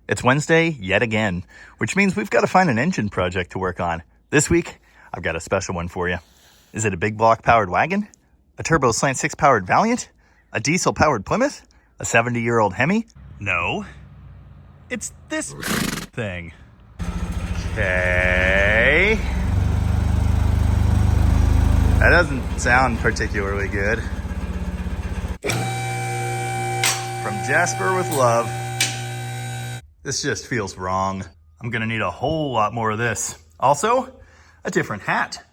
It's Wednesday yet again, which means we've got to find an engine project to work on. This week, I've got a special one for you. Is it a big block powered wagon? A turbo slant 6 powered Valiant? A diesel powered Plymouth? A 70-year-old Hemi? No. It's this thing. Okay. That doesn't sound particularly good. From Jasper with love. This just feels wrong. I'm gonna need a whole lot more of this. Also, a different hat.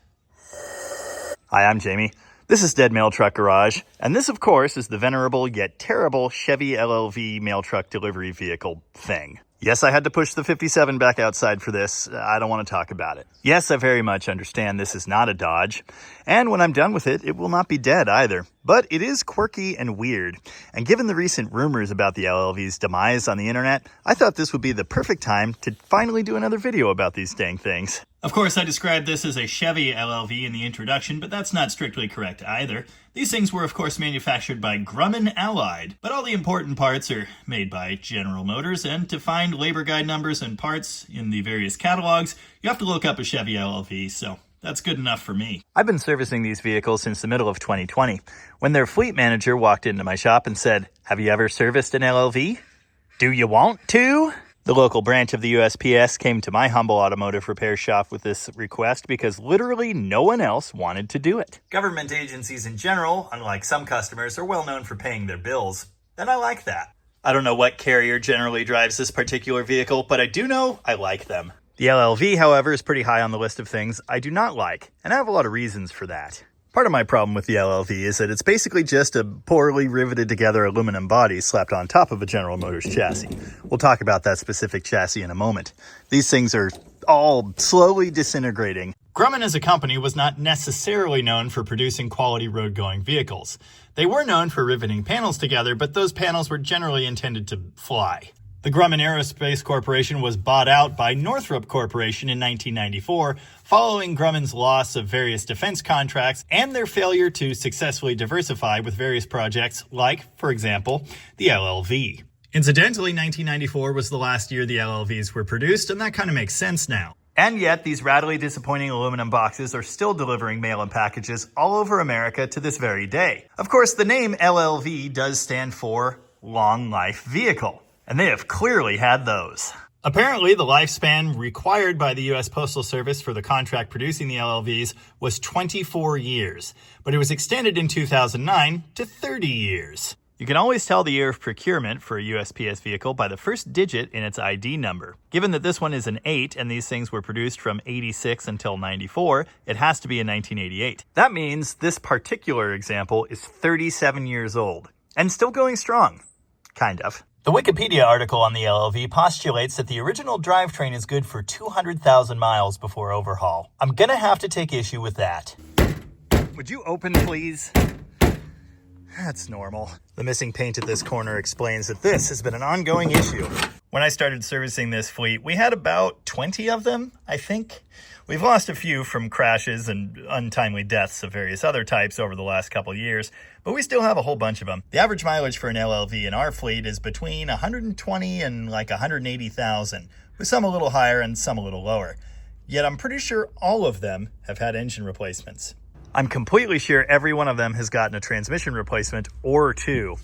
Hi, I'm Jamie. This is Dead Mail Truck Garage, and this, of course, is the venerable yet terrible Chevy LLV mail truck delivery vehicle thing. Yes, I had to push the 57 back outside for this. I don't want to talk about it. Yes, I very much understand this is not a Dodge, and when I'm done with it, it will not be dead either. But it is quirky and weird, and given the recent rumors about the LLV's demise on the internet, I thought this would be the perfect time to finally do another video about these dang things. Of course, I described this as a Chevy LLV in the introduction, but that's not strictly correct either. These things were, of course, manufactured by Grumman Allied, but all the important parts are made by General Motors, and to find labor guide numbers and parts in the various catalogs, you have to look up a Chevy LLV, so that's good enough for me. I've been servicing these vehicles since the middle of 2020, when their fleet manager walked into my shop and said, "Have you ever serviced an LLV? Do you want to?" The local branch of the USPS came to my humble automotive repair shop with this request because literally no one else wanted to do it. Government agencies in general, unlike some customers, are well known for paying their bills, and I like that. I don't know what carrier generally drives this particular vehicle, but I do know I like them. The LLV, however, is pretty high on the list of things I do not like, and I have a lot of reasons for that. Part of my problem with the LLV is that it's basically just a poorly riveted together aluminum body slapped on top of a General Motors chassis. We'll talk about that specific chassis in a moment. These things are all slowly disintegrating. Grumman as a company was not necessarily known for producing quality road-going vehicles. They were known for riveting panels together, but those panels were generally intended to fly. The Grumman Aerospace Corporation was bought out by Northrop Corporation in 1994, following Grumman's loss of various defense contracts and their failure to successfully diversify with various projects like, for example, the LLV. Incidentally, 1994 was the last year the LLVs were produced, and that kind of makes sense now. And yet, these rattly, disappointing aluminum boxes are still delivering mail and packages all over America to this very day. Of course, the name LLV does stand for Long Life Vehicle. And they have clearly had those. Apparently, the lifespan required by the U.S. Postal Service for the contract producing the LLVs was 24 years, but it was extended in 2009 to 30 years. You can always tell the year of procurement for a USPS vehicle by the first digit in its ID number. Given that this one is an 8 and these things were produced from 86 until 94, it has to be in 1988. That means this particular example is 37 years old and still going strong. Kind of. The Wikipedia article on the LLV postulates that the original drivetrain is good for 200,000 miles before overhaul. I'm gonna have to take issue with that. Would you open, please? That's normal. The missing paint at this corner explains that this has been an ongoing issue. When I started servicing this fleet, we had about 20 of them, I think. We've lost a few from crashes and untimely deaths of various other types over the last couple of years, but we still have a whole bunch of them. The average mileage for an LLV in our fleet is between 120 and like 180,000, with some a little higher and some a little lower. Yet I'm pretty sure all of them have had engine replacements. I'm completely sure every one of them has gotten a transmission replacement or two.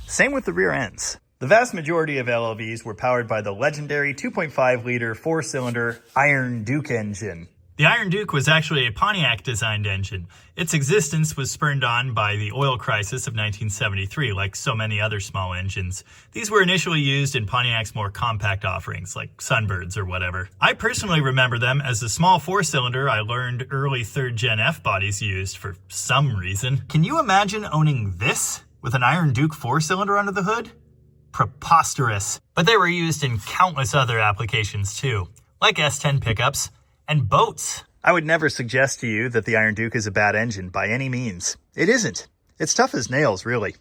Same with the rear ends. The vast majority of LLVs were powered by the legendary 2.5-liter 4-cylinder Iron Duke engine. The Iron Duke was actually a Pontiac-designed engine. Its existence was spurred on by the oil crisis of 1973, like so many other small engines. These were initially used in Pontiac's more compact offerings, like Sunbirds or whatever. I personally remember them as the small 4-cylinder I learned early 3rd Gen F bodies used for some reason. Can you imagine owning this with an Iron Duke 4-cylinder under the hood? Preposterous. But they were used in countless other applications too, like S10 pickups and boats. I would never suggest to you that the Iron Duke is a bad engine by any means. It isn't. It's tough as nails, really.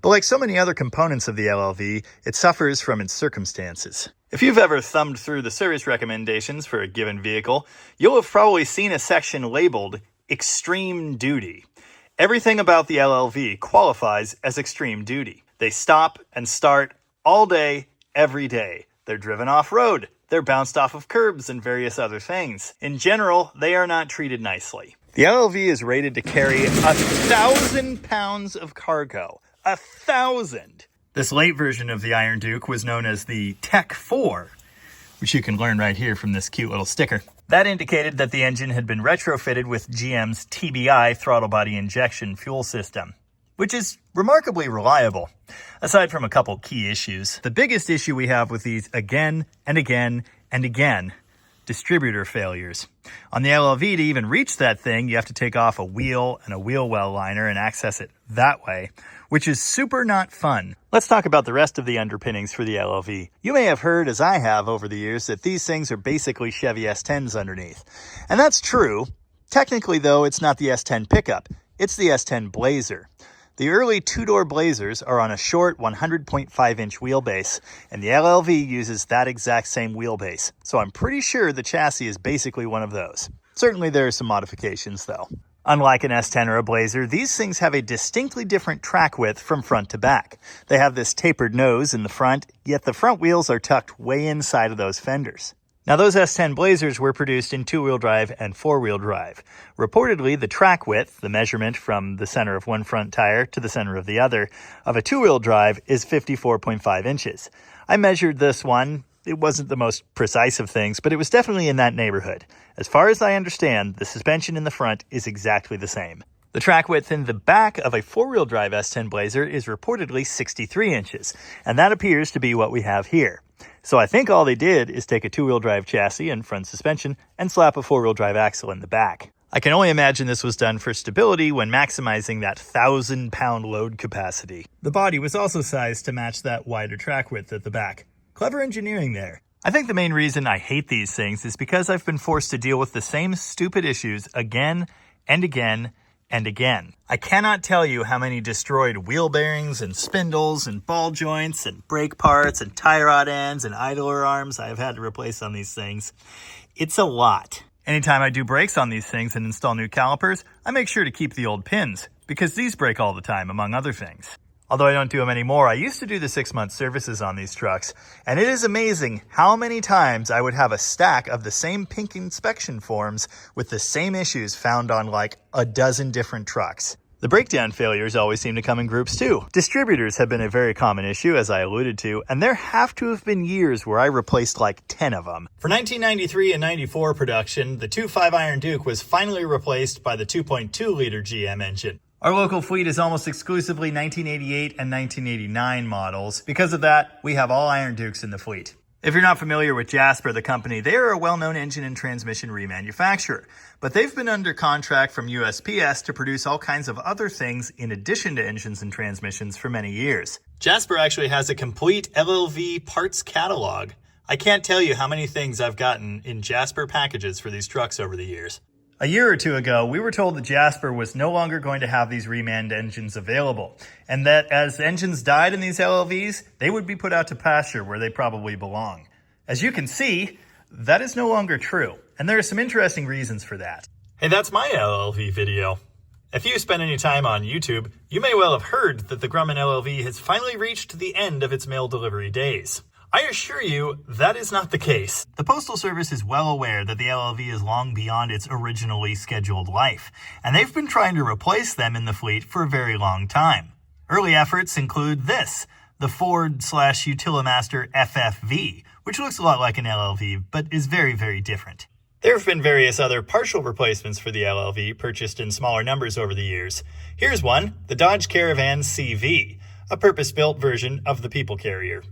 But like so many other components of the LLV, it suffers from its circumstances. If you've ever thumbed through the service recommendations for a given vehicle, you'll have probably seen a section labeled Extreme Duty. Everything about the LLV qualifies as extreme duty. They stop and start all day, every day. they're driven off-road, they're bounced off of curbs and various other things. In general, they are not treated nicely. The LLV is rated to carry 1,000 pounds of cargo. 1,000! This late version of the Iron Duke was known as the Tech 4, which you can learn right here from this cute little sticker. That indicated that the engine had been retrofitted with GM's TBI throttle body injection fuel system, which is remarkably reliable, aside from a couple key issues. The biggest issue we have with these again and again and again, distributor failures. On the LLV, to even reach that thing, you have to take off a wheel and a wheel well liner and access it that way, which is super not fun. Let's talk about the rest of the underpinnings for the LLV. You may have heard, as I have over the years, that these things are basically Chevy S10s underneath. And that's true. Technically, though, it's not the S10 pickup. It's the S10 Blazer. The early two-door Blazers are on a short 100.5-inch wheelbase, and the LLV uses that exact same wheelbase. So I'm pretty sure the chassis is basically one of those. Certainly there are some modifications, though. Unlike an S10 or a Blazer, these things have a distinctly different track width from front to back. They have this tapered nose in the front, yet the front wheels are tucked way inside of those fenders. Now, those S10 Blazers were produced in two-wheel drive and four-wheel drive. Reportedly, the track width, the measurement from the center of one front tire to the center of the other, of a two-wheel drive is 54.5 inches. I measured this one. It wasn't the most precise of things, but it was definitely in that neighborhood. As far as I understand, the suspension in the front is exactly the same. The track width in the back of a four-wheel drive S10 Blazer is reportedly 63 inches, and that appears to be what we have here. So I think all they did is take a two-wheel drive chassis and front suspension and slap a four-wheel drive axle in the back. I can only imagine this was done for stability when maximizing that 1,000-pound load capacity. The body was also sized to match that wider track width at the back. Clever engineering there. I think the main reason I hate these things is because I've been forced to deal with the same stupid issues again and again and again. I cannot tell you how many destroyed wheel bearings and spindles and ball joints and brake parts and tie rod ends and idler arms I have had to replace on these things. It's a lot. Anytime I do brakes on these things and install new calipers, I make sure to keep the old pins, because these break all the time, among other things. Although I don't do them anymore, I used to do the 6-month services on these trucks, and it is amazing how many times I would have a stack of the same pink inspection forms with the same issues found on like a dozen different trucks. The breakdown failures always seem to come in groups too. Distributors have been a very common issue, as I alluded to, and there have to have been years where I replaced like 10 of them. For 1993 and 94 production, the 2.5 Iron Duke was finally replaced by the 2.2-liter GM engine. Our local fleet is almost exclusively 1988 and 1989 models. Because of that, we have all Iron Dukes in the fleet. If you're not familiar with Jasper, the company, they are a well-known engine and transmission remanufacturer. But they've been under contract from USPS to produce all kinds of other things in addition to engines and transmissions for many years. Jasper actually has a complete LLV parts catalog. I can't tell you how many things I've gotten in Jasper packages for these trucks over the years. A year or two ago, we were told that Jasper was no longer going to have these remand engines available, and that as engines died in these LLVs, they would be put out to pasture where they probably belong. As you can see, that is no longer true, and there are some interesting reasons for that. Hey, that's my LLV video. If you spend any time on YouTube, you may well have heard that the Grumman LLV has finally reached the end of its mail delivery days. I assure you, that is not the case. The Postal Service is well aware that the LLV is long beyond its originally scheduled life, and they've been trying to replace them in the fleet for a very long time. Early efforts include this, the Ford/Utilimaster FFV, which looks a lot like an LLV, but is very, very different. There have been various other partial replacements for the LLV purchased in smaller numbers over the years. Here's one, the Dodge Caravan CV, a purpose-built version of the People Carrier.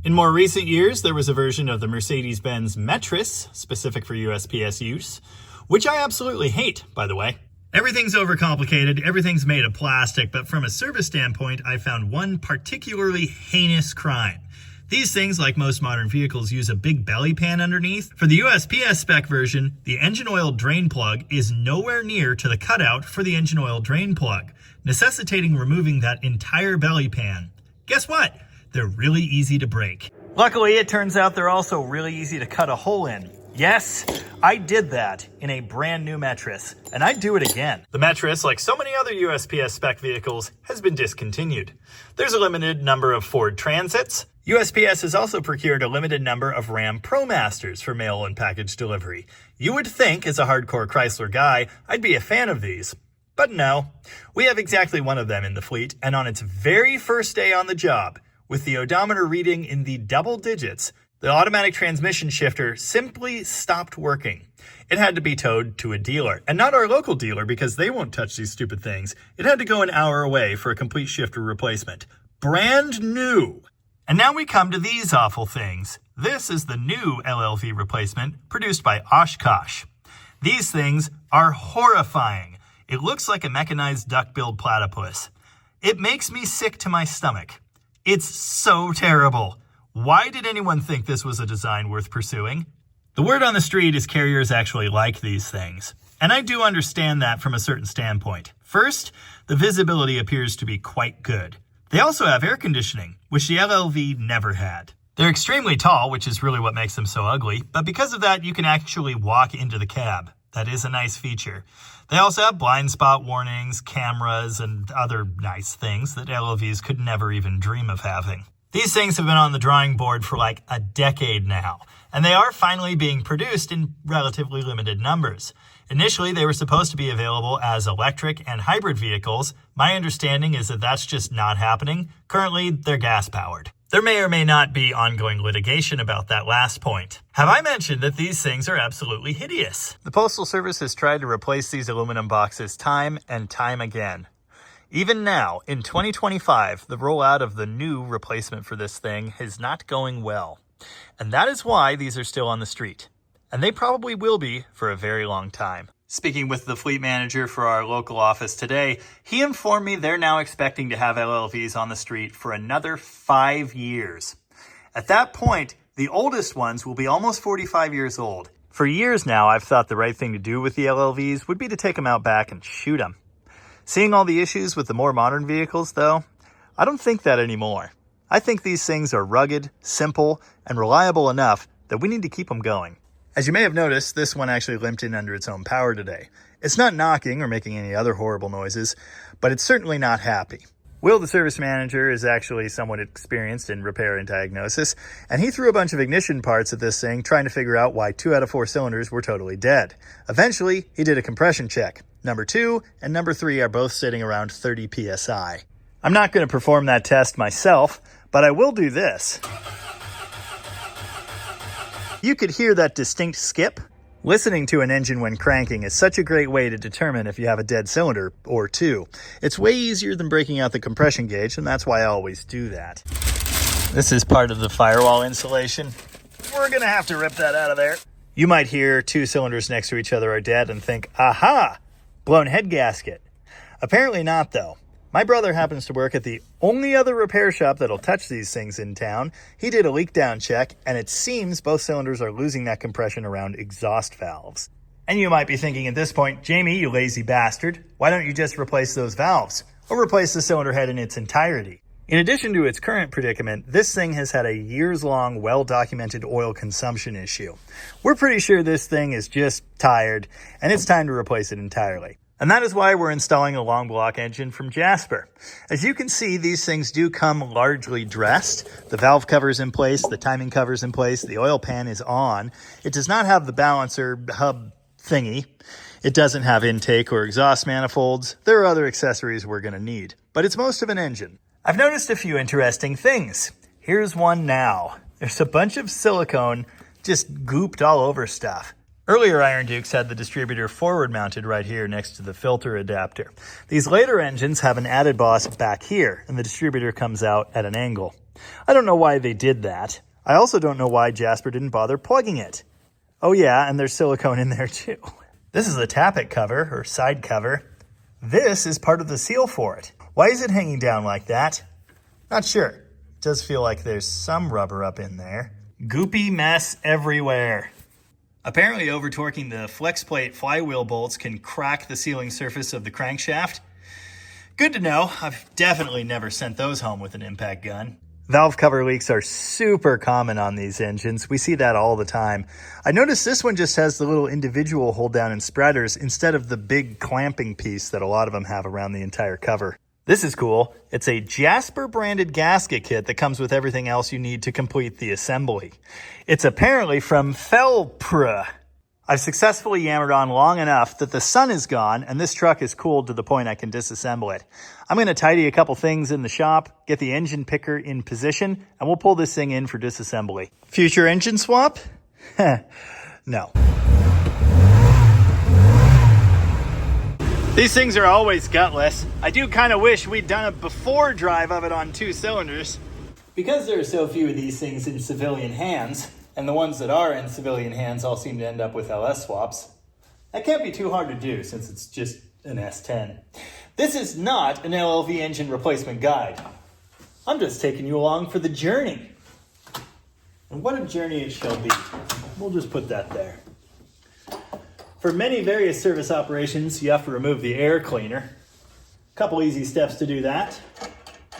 In more recent years, there was a version of the Mercedes-Benz Metris, specific for USPS use, which I absolutely hate, by the way. Everything's overcomplicated, everything's made of plastic, but from a service standpoint, I found one particularly heinous crime. These things, like most modern vehicles, use a big belly pan underneath. For the USPS spec version, the engine oil drain plug is nowhere near to the cutout for the engine oil drain plug, necessitating removing that entire belly pan. Guess what? They're really easy to break. Luckily, it turns out they're also really easy to cut a hole in. Yes, I did that in a brand new Metris, and I'd do it again. The Metris, like so many other USPS spec vehicles, has been discontinued. There's a limited number of Ford Transits. USPS has also procured a limited number of Ram ProMasters for mail and package delivery. You would think, as a hardcore Chrysler guy, I'd be a fan of these. But no, we have exactly one of them in the fleet, and on its very first day on the job, with the odometer reading in the double digits, the automatic transmission shifter simply stopped working. It had to be towed to a dealer, and not our local dealer because they won't touch these stupid things. It had to go an hour away for a complete shifter replacement. Brand new! And now we come to these awful things. This is the new LLV replacement produced by Oshkosh. These things are horrifying. It looks like a mechanized duck-billed platypus. It makes me sick to my stomach. It's so terrible. Why did anyone think this was a design worth pursuing? The word on the street is carriers actually like these things. And I do understand that from a certain standpoint. First, the visibility appears to be quite good. They also have air conditioning, which the LLV never had. They're extremely tall, which is really what makes them so ugly, but because of that, you can actually walk into the cab. That is a nice feature. They also have blind spot warnings, cameras, and other nice things that LLVs could never even dream of having. These things have been on the drawing board for like a decade now, and they are finally being produced in relatively limited numbers. Initially, they were supposed to be available as electric and hybrid vehicles. My understanding is that that's just not happening. Currently, they're gas-powered. There may or may not be ongoing litigation about that last point. Have I mentioned that these things are absolutely hideous? The Postal Service has tried to replace these aluminum boxes time and time again. Even now, in 2025, the rollout of the new replacement for this thing is not going well. And that is why these are still on the street. And they probably will be for a very long time. Speaking with the fleet manager for our local office today, he informed me they're now expecting to have LLVs on the street for another 5 years. At that point, the oldest ones will be almost 45 years old. For years now, I've thought the right thing to do with the LLVs would be to take them out back and shoot them. Seeing all the issues with the more modern vehicles, though, I don't think that anymore. I think these things are rugged, simple, and reliable enough that we need to keep them going. As you may have noticed, this one actually limped in under its own power today. It's not knocking or making any other horrible noises, but it's certainly not happy. Will, the service manager, is actually somewhat experienced in repair and diagnosis, and he threw a bunch of ignition parts at this thing, trying to figure out why 2 out of 4 cylinders were totally dead. Eventually, he did a compression check. Number 2 and number 3 are both sitting around 30 psi. I'm not going to perform that test myself, but I will do this. You could hear that distinct skip. Listening to an engine when cranking is such a great way to determine if you have a dead cylinder or 2. It's way easier than breaking out the compression gauge, and that's why I always do that. This is part of the firewall insulation. We're going to have to rip that out of there. You might hear 2 cylinders next to each other are dead and think, aha, blown head gasket. Apparently not, though. My brother happens to work at the only other repair shop that'll touch these things in town. He did a leak down check, and it seems both cylinders are losing that compression around exhaust valves. And you might be thinking at this point, Jamie, you lazy bastard, why don't you just replace those valves? Or replace the cylinder head in its entirety? In addition to its current predicament, this thing has had a years-long, well-documented oil consumption issue. We're pretty sure this thing is just tired, and it's time to replace it entirely. And that is why we're installing a long block engine from Jasper. As you can see, these things do come largely dressed. The valve cover's in place, the timing cover's in place, the oil pan is on. It does not have the balancer hub thingy. It doesn't have intake or exhaust manifolds. There are other accessories we're going to need, but it's most of an engine. I've noticed a few interesting things. Here's one now. There's a bunch of silicone just gooped all over stuff. Earlier Iron Dukes had the distributor forward mounted right here next to the filter adapter. These later engines have an added boss back here, and the distributor comes out at an angle. I don't know why they did that. I also don't know why Jasper didn't bother plugging it. Oh yeah, and there's silicone in there too. This is the tappet cover, or side cover. This is part of the seal for it. Why is it hanging down like that? Not sure. It does feel like there's some rubber up in there. Goopy mess everywhere. Apparently over-torquing the flex plate flywheel bolts can crack the sealing surface of the crankshaft. Good to know. I've definitely never sent those home with an impact gun. Valve cover leaks are super common on these engines. We see that all the time. I noticed this one just has the little individual hold down and spreaders instead of the big clamping piece that a lot of them have around the entire cover. This is cool. It's a Jasper branded gasket kit that comes with everything else you need to complete the assembly. It's apparently from Felpra. I've successfully yammered on long enough that the sun is gone and this truck is cooled to the point I can disassemble it. I'm going to tidy a couple things in the shop, get the engine picker in position, and we'll pull this thing in for disassembly. Future engine swap? No. These things are always gutless. I do kind of wish we'd done a before drive of it on 2 cylinders. Because there are so few of these things in civilian hands, and the ones that are in civilian hands all seem to end up with LS swaps, that can't be too hard to do since it's just an S10. This is not an LLV engine replacement guide. I'm just taking you along for the journey. And what a journey it shall be. We'll just put that there. For many various service operations, you have to remove the air cleaner. A couple easy steps to do that.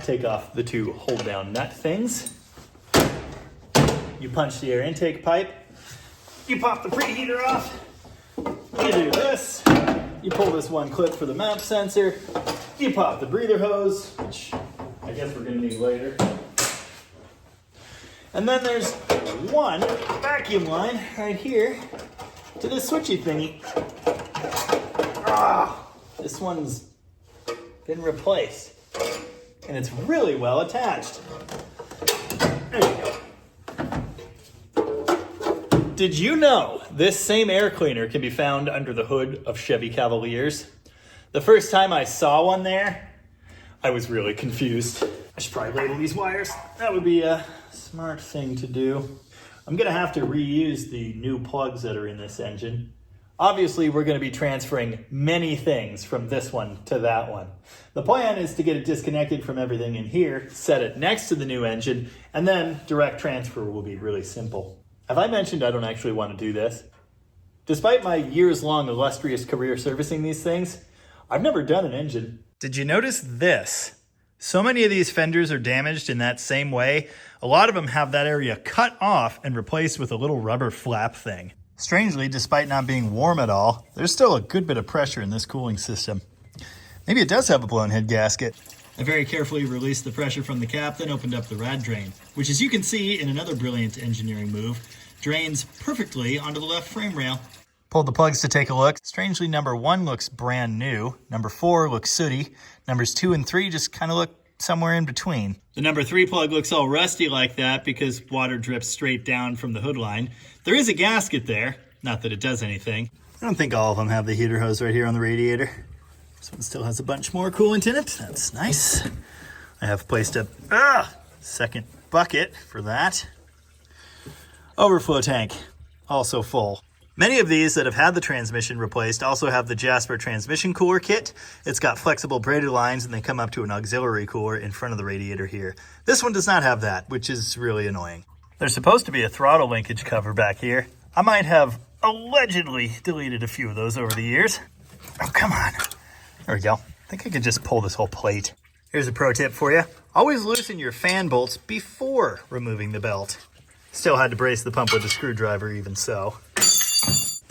Take off the 2 hold down nut things. You punch the air intake pipe, you pop the preheater off, you do this, you pull this one clip for the mount sensor, you pop the breather hose, which I guess we're going to need later. And then there's one vacuum line right here to this switchy thingy. This one's been replaced, and it's really well attached. There you go. Did you know this same air cleaner can be found under the hood of Chevy Cavaliers? The first time I saw one there, I was really confused. I should probably label these wires. That would be a smart thing to do. I'm gonna have to reuse the new plugs that are in this engine. Obviously, we're gonna be transferring many things from this one to that one. The plan is to get it disconnected from everything in here, set it next to the new engine, and then direct transfer will be really simple. Have I mentioned I don't actually want to do this? Despite my years-long illustrious career servicing these things, I've never done an engine. Did you notice this? So many of these fenders are damaged in that same way. A lot of them have that area cut off and replaced with a little rubber flap thing. Strangely, despite not being warm at all, there's still a good bit of pressure in this cooling system. Maybe it does have a blown head gasket. I very carefully released the pressure from the cap, then opened up the rad drain, which, as you can see in another brilliant engineering move, drains perfectly onto the left frame rail. Pulled the plugs to take a look. Strangely, number 1 looks brand new. Number 4 looks sooty. Numbers 2 and 3 just kind of look somewhere in between. The number 3 plug looks all rusty like that because water drips straight down from the hood line. There is a gasket there, not that it does anything. I don't think all of them have the heater hose right here on the radiator. This one still has a bunch more coolant in it. That's nice. I have placed a second bucket for that. Overflow tank, also full. Many of these that have had the transmission replaced also have the Jasper transmission cooler kit. It's got flexible braided lines and they come up to an auxiliary cooler in front of the radiator here. This one does not have that, which is really annoying. There's supposed to be a throttle linkage cover back here. I might have allegedly deleted a few of those over the years. Oh, come on. There we go. I think I could just pull this whole plate. Here's a pro tip for you. Always loosen your fan bolts before removing the belt. Still had to brace the pump with a screwdriver even so.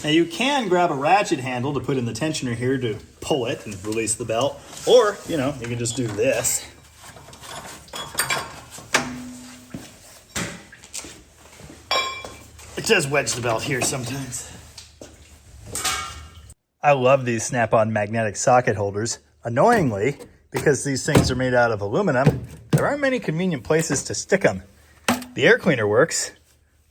Now you can grab a ratchet handle to put in the tensioner here to pull it and release the belt. Or, you can just do this. It does wedge the belt here sometimes. I love these snap-on magnetic socket holders. Annoyingly, because these things are made out of aluminum, there aren't many convenient places to stick them. The air cleaner works,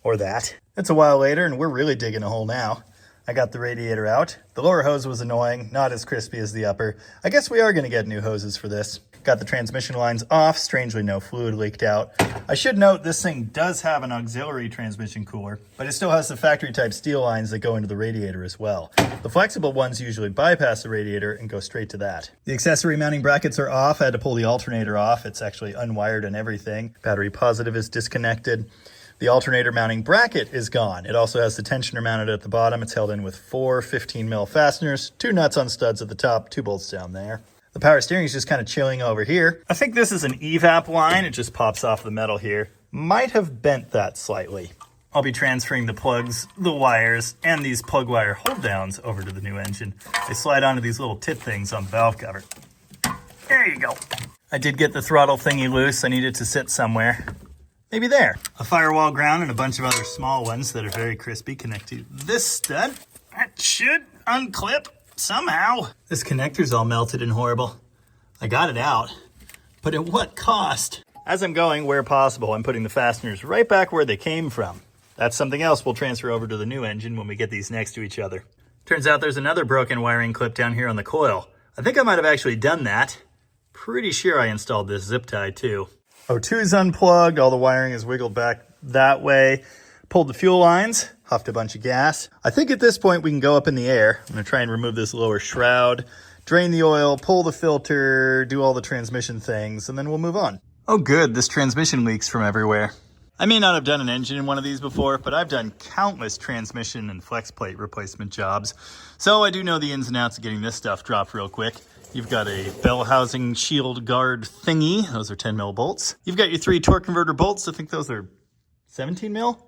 or that. It's a while later and we're really digging a hole now. I got the radiator out. The lower hose was annoying, not as crispy as the upper. I guess we are going to get new hoses for this. Got the transmission lines off. Strangely, no fluid leaked out. I should note this thing does have an auxiliary transmission cooler, but it still has the factory type steel lines that go into the radiator as well. The flexible ones usually bypass the radiator and go straight to that. The accessory mounting brackets are off. I had to pull the alternator off. It's actually unwired and everything. Battery positive is disconnected. The alternator mounting bracket is gone. It also has the tensioner mounted at the bottom. It's held in with 4 15 mil fasteners, 2 nuts on studs at the top, 2 bolts down there. The power steering is just kind of chilling over here. I think this is an evap line. It just pops off the metal here. Might have bent that slightly. I'll be transferring the plugs, the wires, and these plug wire hold downs over to the new engine. They slide onto these little tip things on the valve cover. There you go. I did get the throttle thingy loose. I need it to sit somewhere. Maybe there. A firewall ground and a bunch of other small ones that are very crispy connect to this stud. That should unclip somehow. This connector's all melted and horrible. I got it out, but at what cost? As I'm going, where possible, I'm putting the fasteners right back where they came from. That's something else we'll transfer over to the new engine when we get these next to each other. Turns out there's another broken wiring clip down here on the coil. I think I might have actually done that. Pretty sure I installed this zip tie too. O2 is unplugged, all the wiring is wiggled back that way. Pulled the fuel lines, huffed a bunch of gas. I think at this point we can go up in the air. I'm gonna try and remove this lower shroud, drain the oil, pull the filter, do all the transmission things, and then we'll move on. Oh good, this transmission leaks from everywhere. I may not have done an engine in one of these before, but I've done countless transmission and flex plate replacement jobs. So I do know the ins and outs of getting this stuff dropped real quick. You've got a bell housing shield guard thingy. Those are 10 mil bolts. You've got your 3 torque converter bolts. I think those are 17 mil.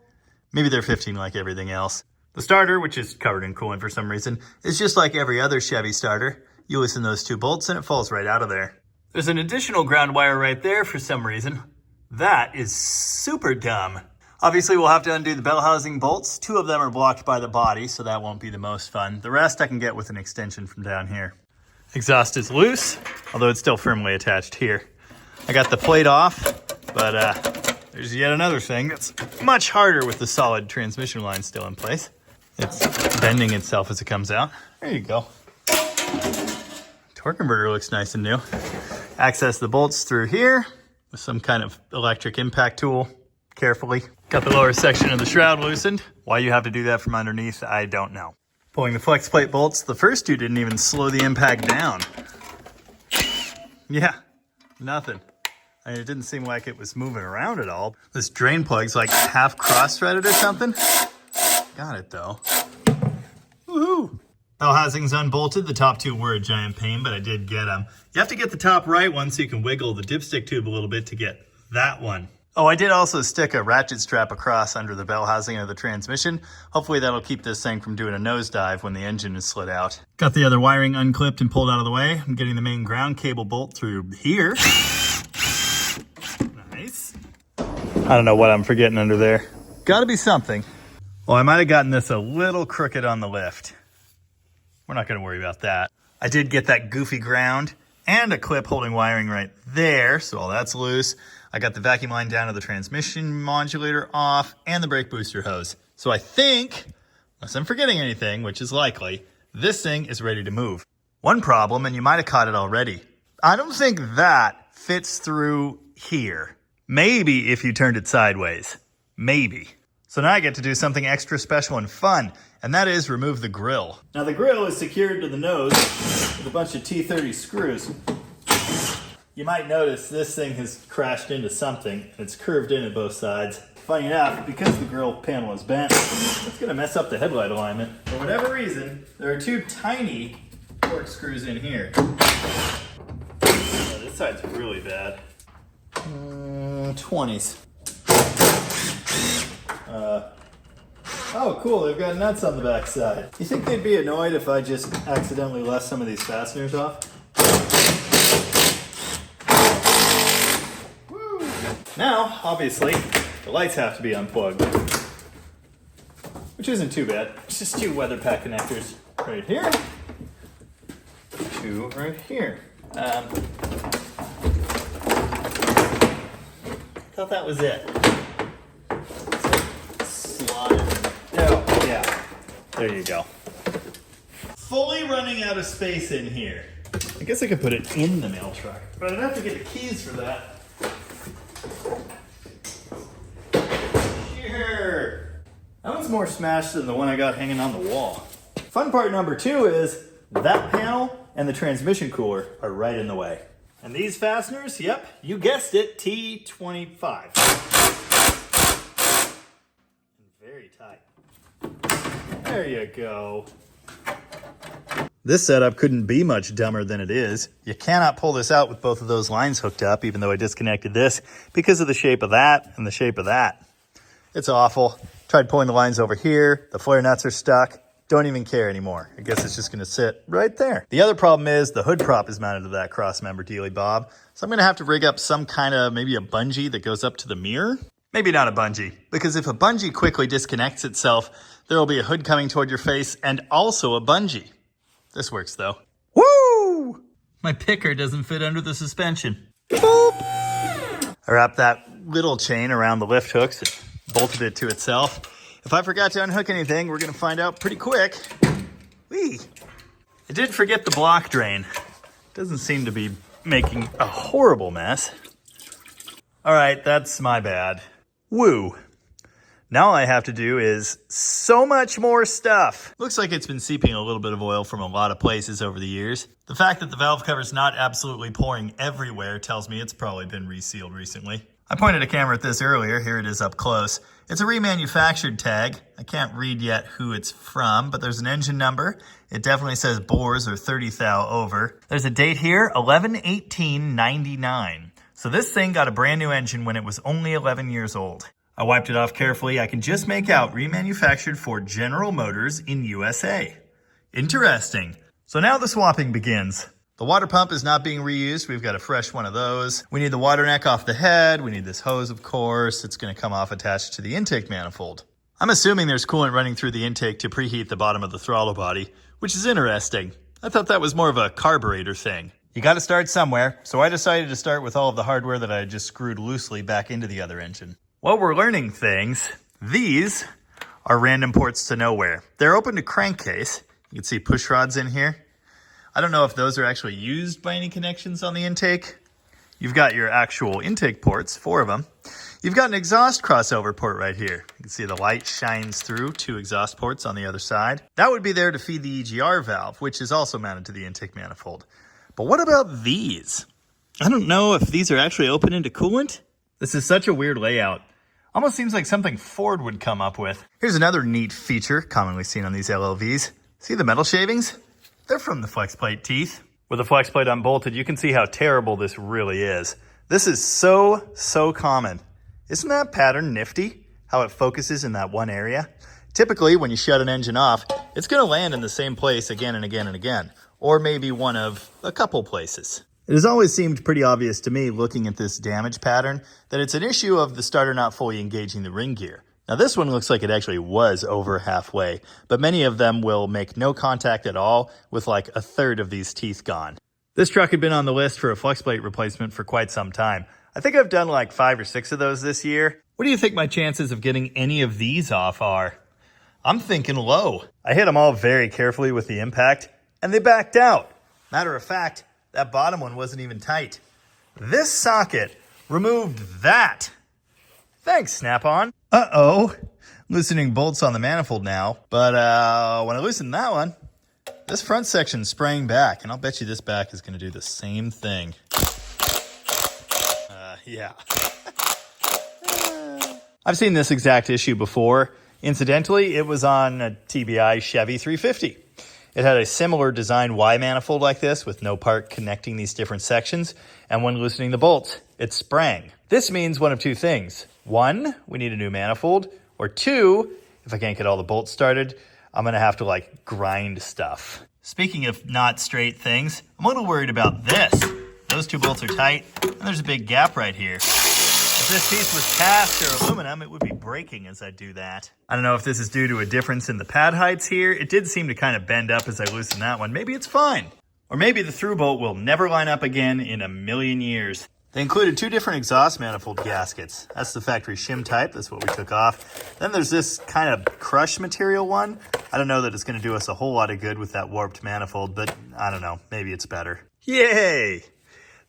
Maybe they're 15 like everything else. The starter, which is covered in coolant for some reason, is just like every other Chevy starter. You loosen those 2 bolts and it falls right out of there. There's an additional ground wire right there for some reason. That is super dumb. Obviously, we'll have to undo the bell housing bolts. 2 of them are blocked by the body, so that won't be the most fun. The rest I can get with an extension from down here. Exhaust is loose, although it's still firmly attached here. I got the plate off, but there's yet another thing that's much harder with the solid transmission line still in place. It's bending itself as it comes out. There you go. Torque converter looks nice and new. Access the bolts through here with some kind of electric impact tool, carefully. Got the lower section of the shroud loosened. Why you have to do that from underneath, I don't know. Pulling the flex plate bolts, the first 2 didn't even slow the impact down. Yeah, nothing. I mean, it didn't seem like it was moving around at all. This drain plug's like half cross-threaded or something. Got it though. Woohoo! Bell housing's unbolted. The top 2 were a giant pain, but I did get them. You have to get the top right one so you can wiggle the dipstick tube a little bit to get that one. Oh, I did also stick a ratchet strap across under the bell housing of the transmission. Hopefully that'll keep this thing from doing a nosedive when the engine is slid out. Got the other wiring unclipped and pulled out of the way. I'm getting the main ground cable bolt through here. Nice. I don't know what I'm forgetting under there. Gotta be something. Well, I might have gotten this a little crooked on the lift. We're not gonna worry about that. I did get that goofy ground and a clip holding wiring right there, so all that's loose. I got the vacuum line down to the transmission modulator off and the brake booster hose. So I think, unless I'm forgetting anything, which is likely, this thing is ready to move. One problem, and you might have caught it already. I don't think that fits through here. Maybe if you turned it sideways. Maybe. So now I get to do something extra special and fun, and that is remove the grill. Now the grill is secured to the nose with a bunch of T30 screws. You might notice this thing has crashed into something, and it's curved in at both sides. Funny enough, because the grill panel is bent, it's gonna mess up the headlight alignment. For whatever reason, there are 2 tiny torque screws in here. Oh, this side's really bad. 20s. Oh, cool, they've got nuts on the back side. You think they'd be annoyed if I just accidentally left some of these fasteners off? Woo. Now, obviously, the lights have to be unplugged, which isn't too bad. It's just 2 weather pack connectors right here, 2 right here. Thought that was it. Oh, yeah. There you go. Fully running out of space in here. I guess I could put it in the mail truck, but I'd have to get the keys for that. Here. That one's more smashed than the one I got hanging on the wall. Fun part number 2 is that panel and the transmission cooler are right in the way. And these fasteners, yep, you guessed it, T25. Very tight. There you go. This setup couldn't be much dumber than it is. You cannot pull this out with both of those lines hooked up, even though I disconnected this, because of the shape of that and the shape of that. It's awful. Tried pulling the lines over here. The flare nuts are stuck. Don't even care anymore. I guess it's just going to sit right there. The other problem is the hood prop is mounted to that cross member dealy bob. So I'm going to have to rig up some kind of, maybe a bungee that goes up to the mirror. Maybe not a bungee, because if a bungee quickly disconnects itself, there will be a hood coming toward your face and also a bungee. This works though. Woo! My picker doesn't fit under the suspension. Boop! I wrapped that little chain around the lift hooks and bolted it to itself. If I forgot to unhook anything, we're going to find out pretty quick. Whee! I did forget the block drain. Doesn't seem to be making a horrible mess. All right, that's my bad. Woo! Now all I have to do is so much more stuff. Looks like it's been seeping a little bit of oil from a lot of places over the years. The fact that the valve cover's not absolutely pouring everywhere tells me it's probably been resealed recently. I pointed a camera at this earlier. Here it is up close. It's a remanufactured tag. I can't read yet who it's from, but there's an engine number. It definitely says bores or 30 thou over. There's a date here, 11/18/99. So this thing got a brand new engine when it was only 11 years old. I wiped it off carefully. I can just make out remanufactured for General Motors in USA. Interesting. So now the swapping begins. The water pump is not being reused. We've got a fresh one of those. We need the water neck off the head. We need this hose, of course. It's going to come off attached to the intake manifold. I'm assuming there's coolant running through the intake to preheat the bottom of the throttle body, which is interesting. I thought that was more of a carburetor thing. You got to start somewhere, so I decided to start with all of the hardware that I had just screwed loosely back into the other engine. While we're learning things, these are random ports to nowhere. They're open to crankcase. You can see push rods in here. I don't know if those are actually used by any connections on the intake. You've got your actual intake ports, 4 of them. You've got an exhaust crossover port right here. You can see the light shines through 2 exhaust ports on the other side. That would be there to feed the EGR valve, which is also mounted to the intake manifold. But what about these? I don't know if these are actually open into coolant. This is such a weird layout. Almost seems like something Ford would come up with. Here's another neat feature commonly seen on these LLVs. See the metal shavings? They're from the flex plate teeth. With the flex plate unbolted, you can see how terrible this really is. This is so common. Isn't that pattern nifty? How it focuses in that one area? Typically, when you shut an engine off, it's going to land in the same place again and again and again. Or maybe one of a couple places. It has always seemed pretty obvious to me, looking at this damage pattern, that it's an issue of the starter not fully engaging the ring gear. Now this one looks like it actually was over halfway, but many of them will make no contact at all with like a third of these teeth gone. This truck had been on the list for a flex plate replacement for quite some time. I think I've done like 5 or 6 of those this year. What do you think my chances of getting any of these off are? I'm thinking low. I hit them all very carefully with the impact, and they backed out. Matter of fact, that bottom one wasn't even tight. This socket removed that. Thanks, Snap-on. Uh-oh. Loosening bolts on the manifold now. But when I loosened that one, this front section sprang back. And I'll bet you this back is going to do the same thing. Yeah. I've seen this exact issue before. Incidentally, it was on a TBI Chevy 350. It had a similar design Y manifold like this with no part connecting these different sections. And when loosening the bolts, it sprang. This means one of 2 things. 1, we need a new manifold. Or 2, if I can't get all the bolts started, I'm going to have to like grind stuff. Speaking of not straight things, I'm a little worried about this. Those 2 bolts are tight, and there's a big gap right here. If this piece was cast or aluminum, it would be breaking as I do that. I don't know if this is due to a difference in the pad heights here. It did seem to kind of bend up as I loosened that one. Maybe it's fine. Or maybe the through bolt will never line up again in a million years. They included 2 different exhaust manifold gaskets. That's the factory shim type. That's what we took off. Then there's this kind of crush material one. I don't know that it's going to do us a whole lot of good with that warped manifold, but I don't know. Maybe it's better. Yay!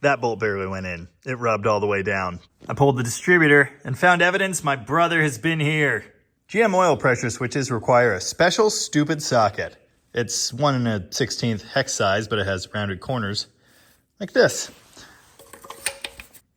That bolt barely went in. It rubbed all the way down. I pulled the distributor and found evidence my brother has been here. GM oil pressure switches require a special stupid socket. It's 1 1/16 hex size, but it has rounded corners like this.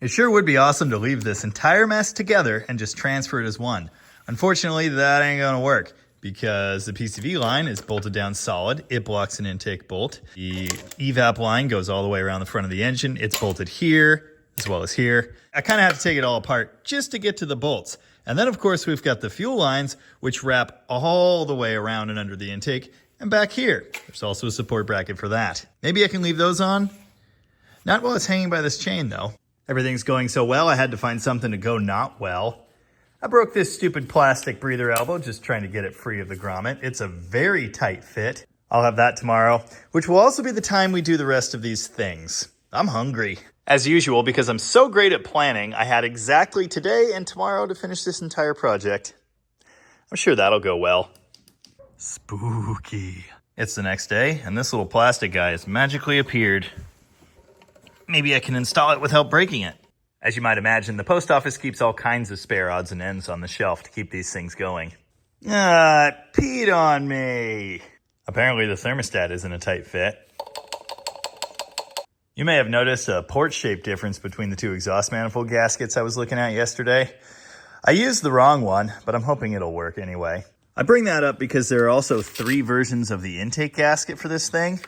It sure would be awesome to leave this entire mess together and just transfer it as one. Unfortunately, that ain't gonna work. because the PCV line is bolted down solid. It blocks an intake bolt. The evap line goes all the way around the front of the engine. It's bolted here as well as here. I kind of have to take it all apart just to get to the bolts. And then, of course, we've got the fuel lines, which wrap all the way around and under the intake. And back here, there's also a support bracket for that. Maybe I can leave those on. Not while it's hanging by this chain, though. Everything's going so well, I had to find something to go not well. I broke this stupid plastic breather elbow just trying to get it free of the grommet. It's a very tight fit. I'll have that tomorrow, which will also be the time we do the rest of these things. I'm hungry. As usual, because I'm so great at planning, I had exactly today and tomorrow to finish this entire project. I'm sure that'll go well. Spooky. It's the next day, and this little plastic guy has magically appeared. Maybe I can install it without breaking it. As you might imagine, the post office keeps all kinds of spare odds and ends on the shelf to keep these things going. Ah, it peed on me. Apparently the thermostat isn't a tight fit. You may have noticed a port shape difference between the two exhaust manifold gaskets I was looking at yesterday. I used the wrong one, but I'm hoping it'll work anyway. I bring that up because there are also 3 versions of the intake gasket for this thing.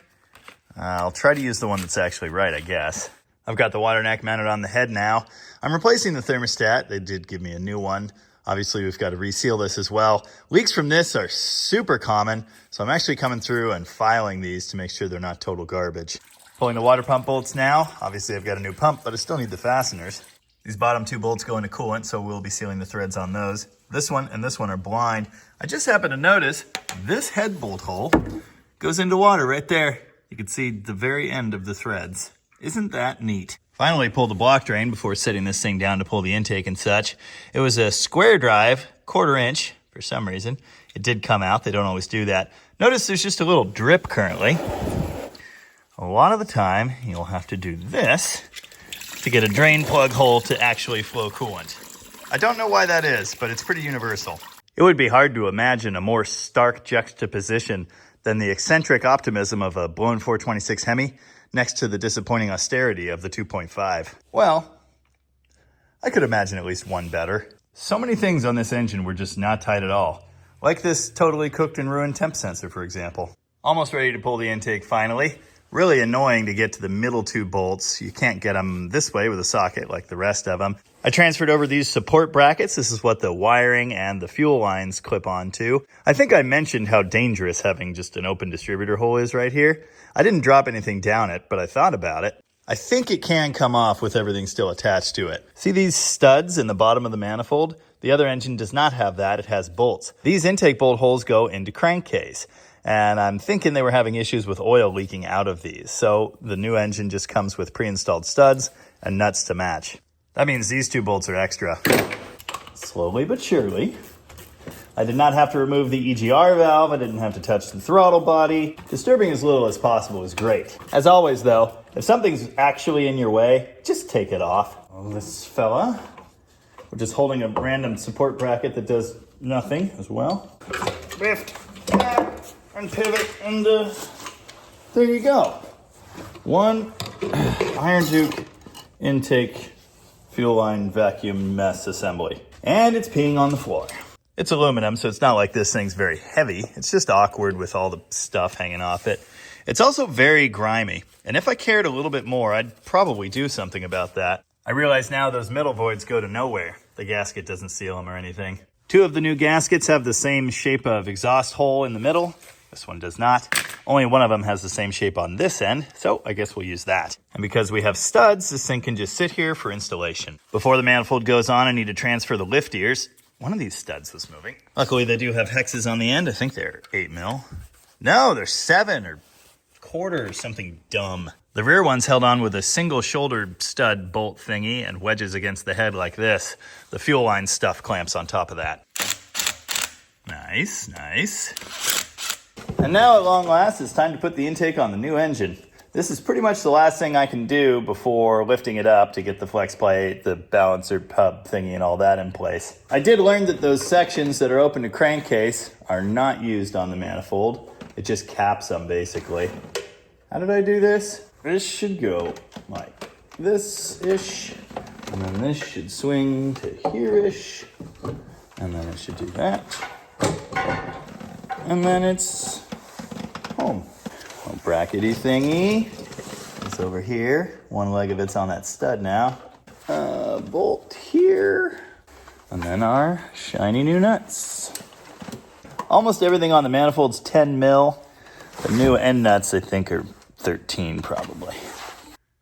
I'll try to use the one that's actually right, I guess. I've got the water neck mounted on the head now. I'm replacing the thermostat. They did give me a new one. Obviously, we've got to reseal this as well. Leaks from this are super common, so I'm actually coming through and filing these to make sure they're not total garbage. Pulling the water pump bolts now. Obviously, I've got a new pump, but I still need the fasteners. These bottom 2 bolts go into coolant, so we'll be sealing the threads on those. This one and this one are blind. I just happened to notice this head bolt hole goes into water right there. You can see the very end of the threads. Isn't that neat? Finally pulled the block drain before setting this thing down to pull the intake and such. It was a square drive, 1/4 inch, for some reason. It did come out. They don't always do that. Notice there's just a little drip currently. A lot of the time, you'll have to do this to get a drain plug hole to actually flow coolant. I don't know why that is, but it's pretty universal. It would be hard to imagine a more stark juxtaposition than the eccentric optimism of a blown 426 Hemi next to the disappointing austerity of the 2.5. Well, I could imagine at least one better. So many things on this engine were just not tight at all. Like this totally cooked and ruined temp sensor, for example. Almost ready to pull the intake finally. Really annoying to get to the middle 2 bolts. You can't get them this way with a socket like the rest of them. I transferred over these support brackets. This is what the wiring and the fuel lines clip onto. I think I mentioned how dangerous having just an open distributor hole is right here. I didn't drop anything down it, but I thought about it. I think it can come off with everything still attached to it. See these studs in the bottom of the manifold? The other engine does not have that. It has bolts. These intake bolt holes go into crankcase. And I'm thinking they were having issues with oil leaking out of these. So the new engine just comes with pre-installed studs and nuts to match. That means these 2 bolts are extra. Slowly but surely. I did not have to remove the EGR valve. I didn't have to touch the throttle body. Disturbing as little as possible is great. As always though, if something's actually in your way, just take it off. This fella, we're just holding a random support bracket that does nothing as well. Lift, and pivot, and there you go. One iron Duke intake fuel line vacuum mess assembly. And it's peeing on the floor. It's aluminum, so it's not like this thing's very heavy. It's just awkward with all the stuff hanging off it. It's also very grimy. And if I cared a little bit more, I'd probably do something about that. I realize now those middle voids go to nowhere. The gasket doesn't seal them or anything. 2 of the new gaskets have the same shape of exhaust hole in the middle. This one does not. Only one of them has the same shape on this end, so I guess we'll use that. And because we have studs, this thing can just sit here for installation. Before the manifold goes on, I need to transfer the lift ears. One of these studs was moving. Luckily, they do have hexes on the end. I think they're 8 mil. No, they're 7 or 1/4 or something dumb. The rear one's held on with a single shoulder stud bolt thingy and wedges against the head like this. The fuel line stuff clamps on top of that. Nice, nice. And now at long last, it's time to put the intake on the new engine. This is pretty much the last thing I can do before lifting it up to get the flex plate, the balancer hub thingy and all that in place. I did learn that those sections that are open to crankcase are not used on the manifold. It just caps them basically. How did I do this? This should go like this-ish, and then this should swing to here-ish, and then it should do that. and then it's home. A brackety thingy. It's over here. One leg of it's on that stud now. Bolt here. And then our shiny new nuts. Almost everything on the manifold's 10 mil. The new end nuts, I think, are 13 probably.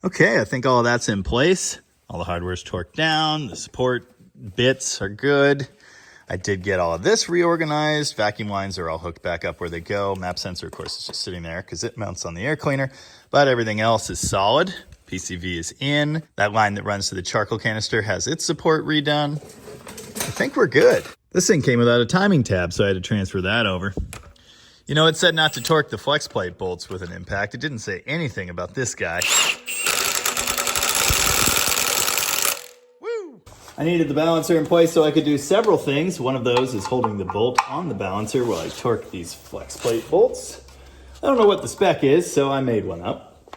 Okay, I think all of that's in place. All the hardware's torqued down. The support bits are good. I did get all of this reorganized. Vacuum lines are all hooked back up where they go. Map sensor, of course, is just sitting there because it mounts on the air cleaner. But everything else is solid. PCV is in. That line that runs to the charcoal canister has its support redone. I think we're good. This thing came without a timing tab, so I had to transfer that over. You know, it said not to torque the flex plate bolts with an impact. It didn't say anything about this guy. Woo! I needed the balancer in place so I could do several things. One of those is holding the bolt on the balancer while I torque these flex plate bolts. I don't know what the spec is, so I made one up.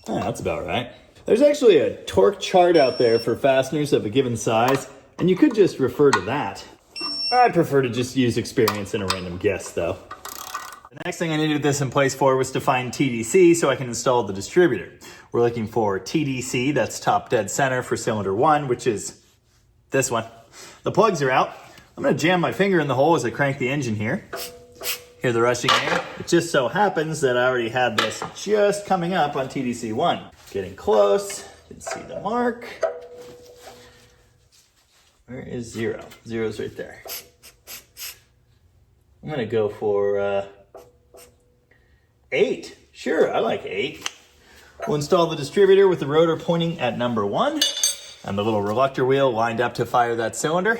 That's about right. There's actually a torque chart out there for fasteners of a given size, and you could just refer to that. I prefer to just use experience and a random guess, though. The next thing I needed this in place for was to find TDC so I can install the distributor. We're looking for TDC, that's top dead center for cylinder 1, which is this one. The plugs are out. I'm going to jam my finger in the hole as I crank the engine here. Hear the rushing air? It just so happens that I already had this just coming up on TDC 1. Getting close. You can see the mark. Where is 0? 0's right there. I'm going to go for 8. Sure, I like 8. We'll install the distributor with the rotor pointing at number 1 and the little reluctor wheel lined up to fire that cylinder,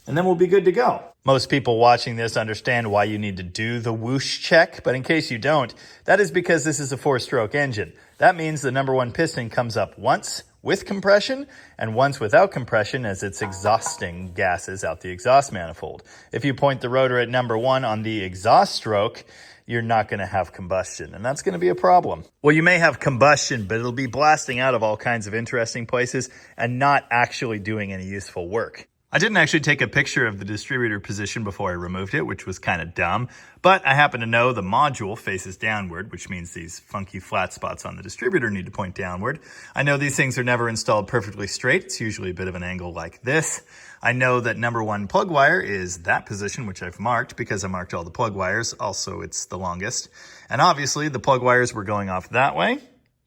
and then we'll be good to go. Most people watching this understand why you need to do the whoosh check, but in case you don't, that is because this is a 4-stroke engine. That means the number 1 piston comes up once with compression and once without compression as it's exhausting gases out the exhaust manifold. If you point the rotor at number 1 on the exhaust stroke, you're not going to have combustion, and that's going to be a problem. Well, you may have combustion, but it'll be blasting out of all kinds of interesting places and not actually doing any useful work. I didn't actually take a picture of the distributor position before I removed it, which was kind of dumb, but I happen to know the module faces downward, which means these funky flat spots on the distributor need to point downward. I know these things are never installed perfectly straight. It's usually a bit of an angle like this. I know that number 1 plug wire is that position, which I've marked because I marked all the plug wires. Also, it's the longest. And obviously, the plug wires were going off that way,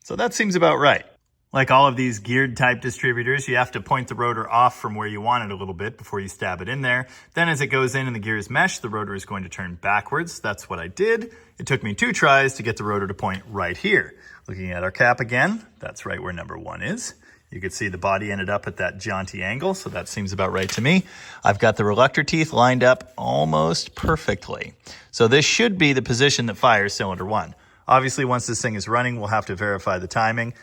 so that seems about right. Like all of these geared type distributors, you have to point the rotor off from where you want it a little bit before you stab it in there. Then as it goes in and the gears mesh, the rotor is going to turn backwards. That's what I did. It took me 2 tries to get the rotor to point right here. Looking at our cap again, that's right where number 1 is. You could see the body ended up at that jaunty angle, so that seems about right to me. I've got the reluctor teeth lined up almost perfectly. So this should be the position that fires cylinder 1. Obviously, once this thing is running, we'll have to verify the timing.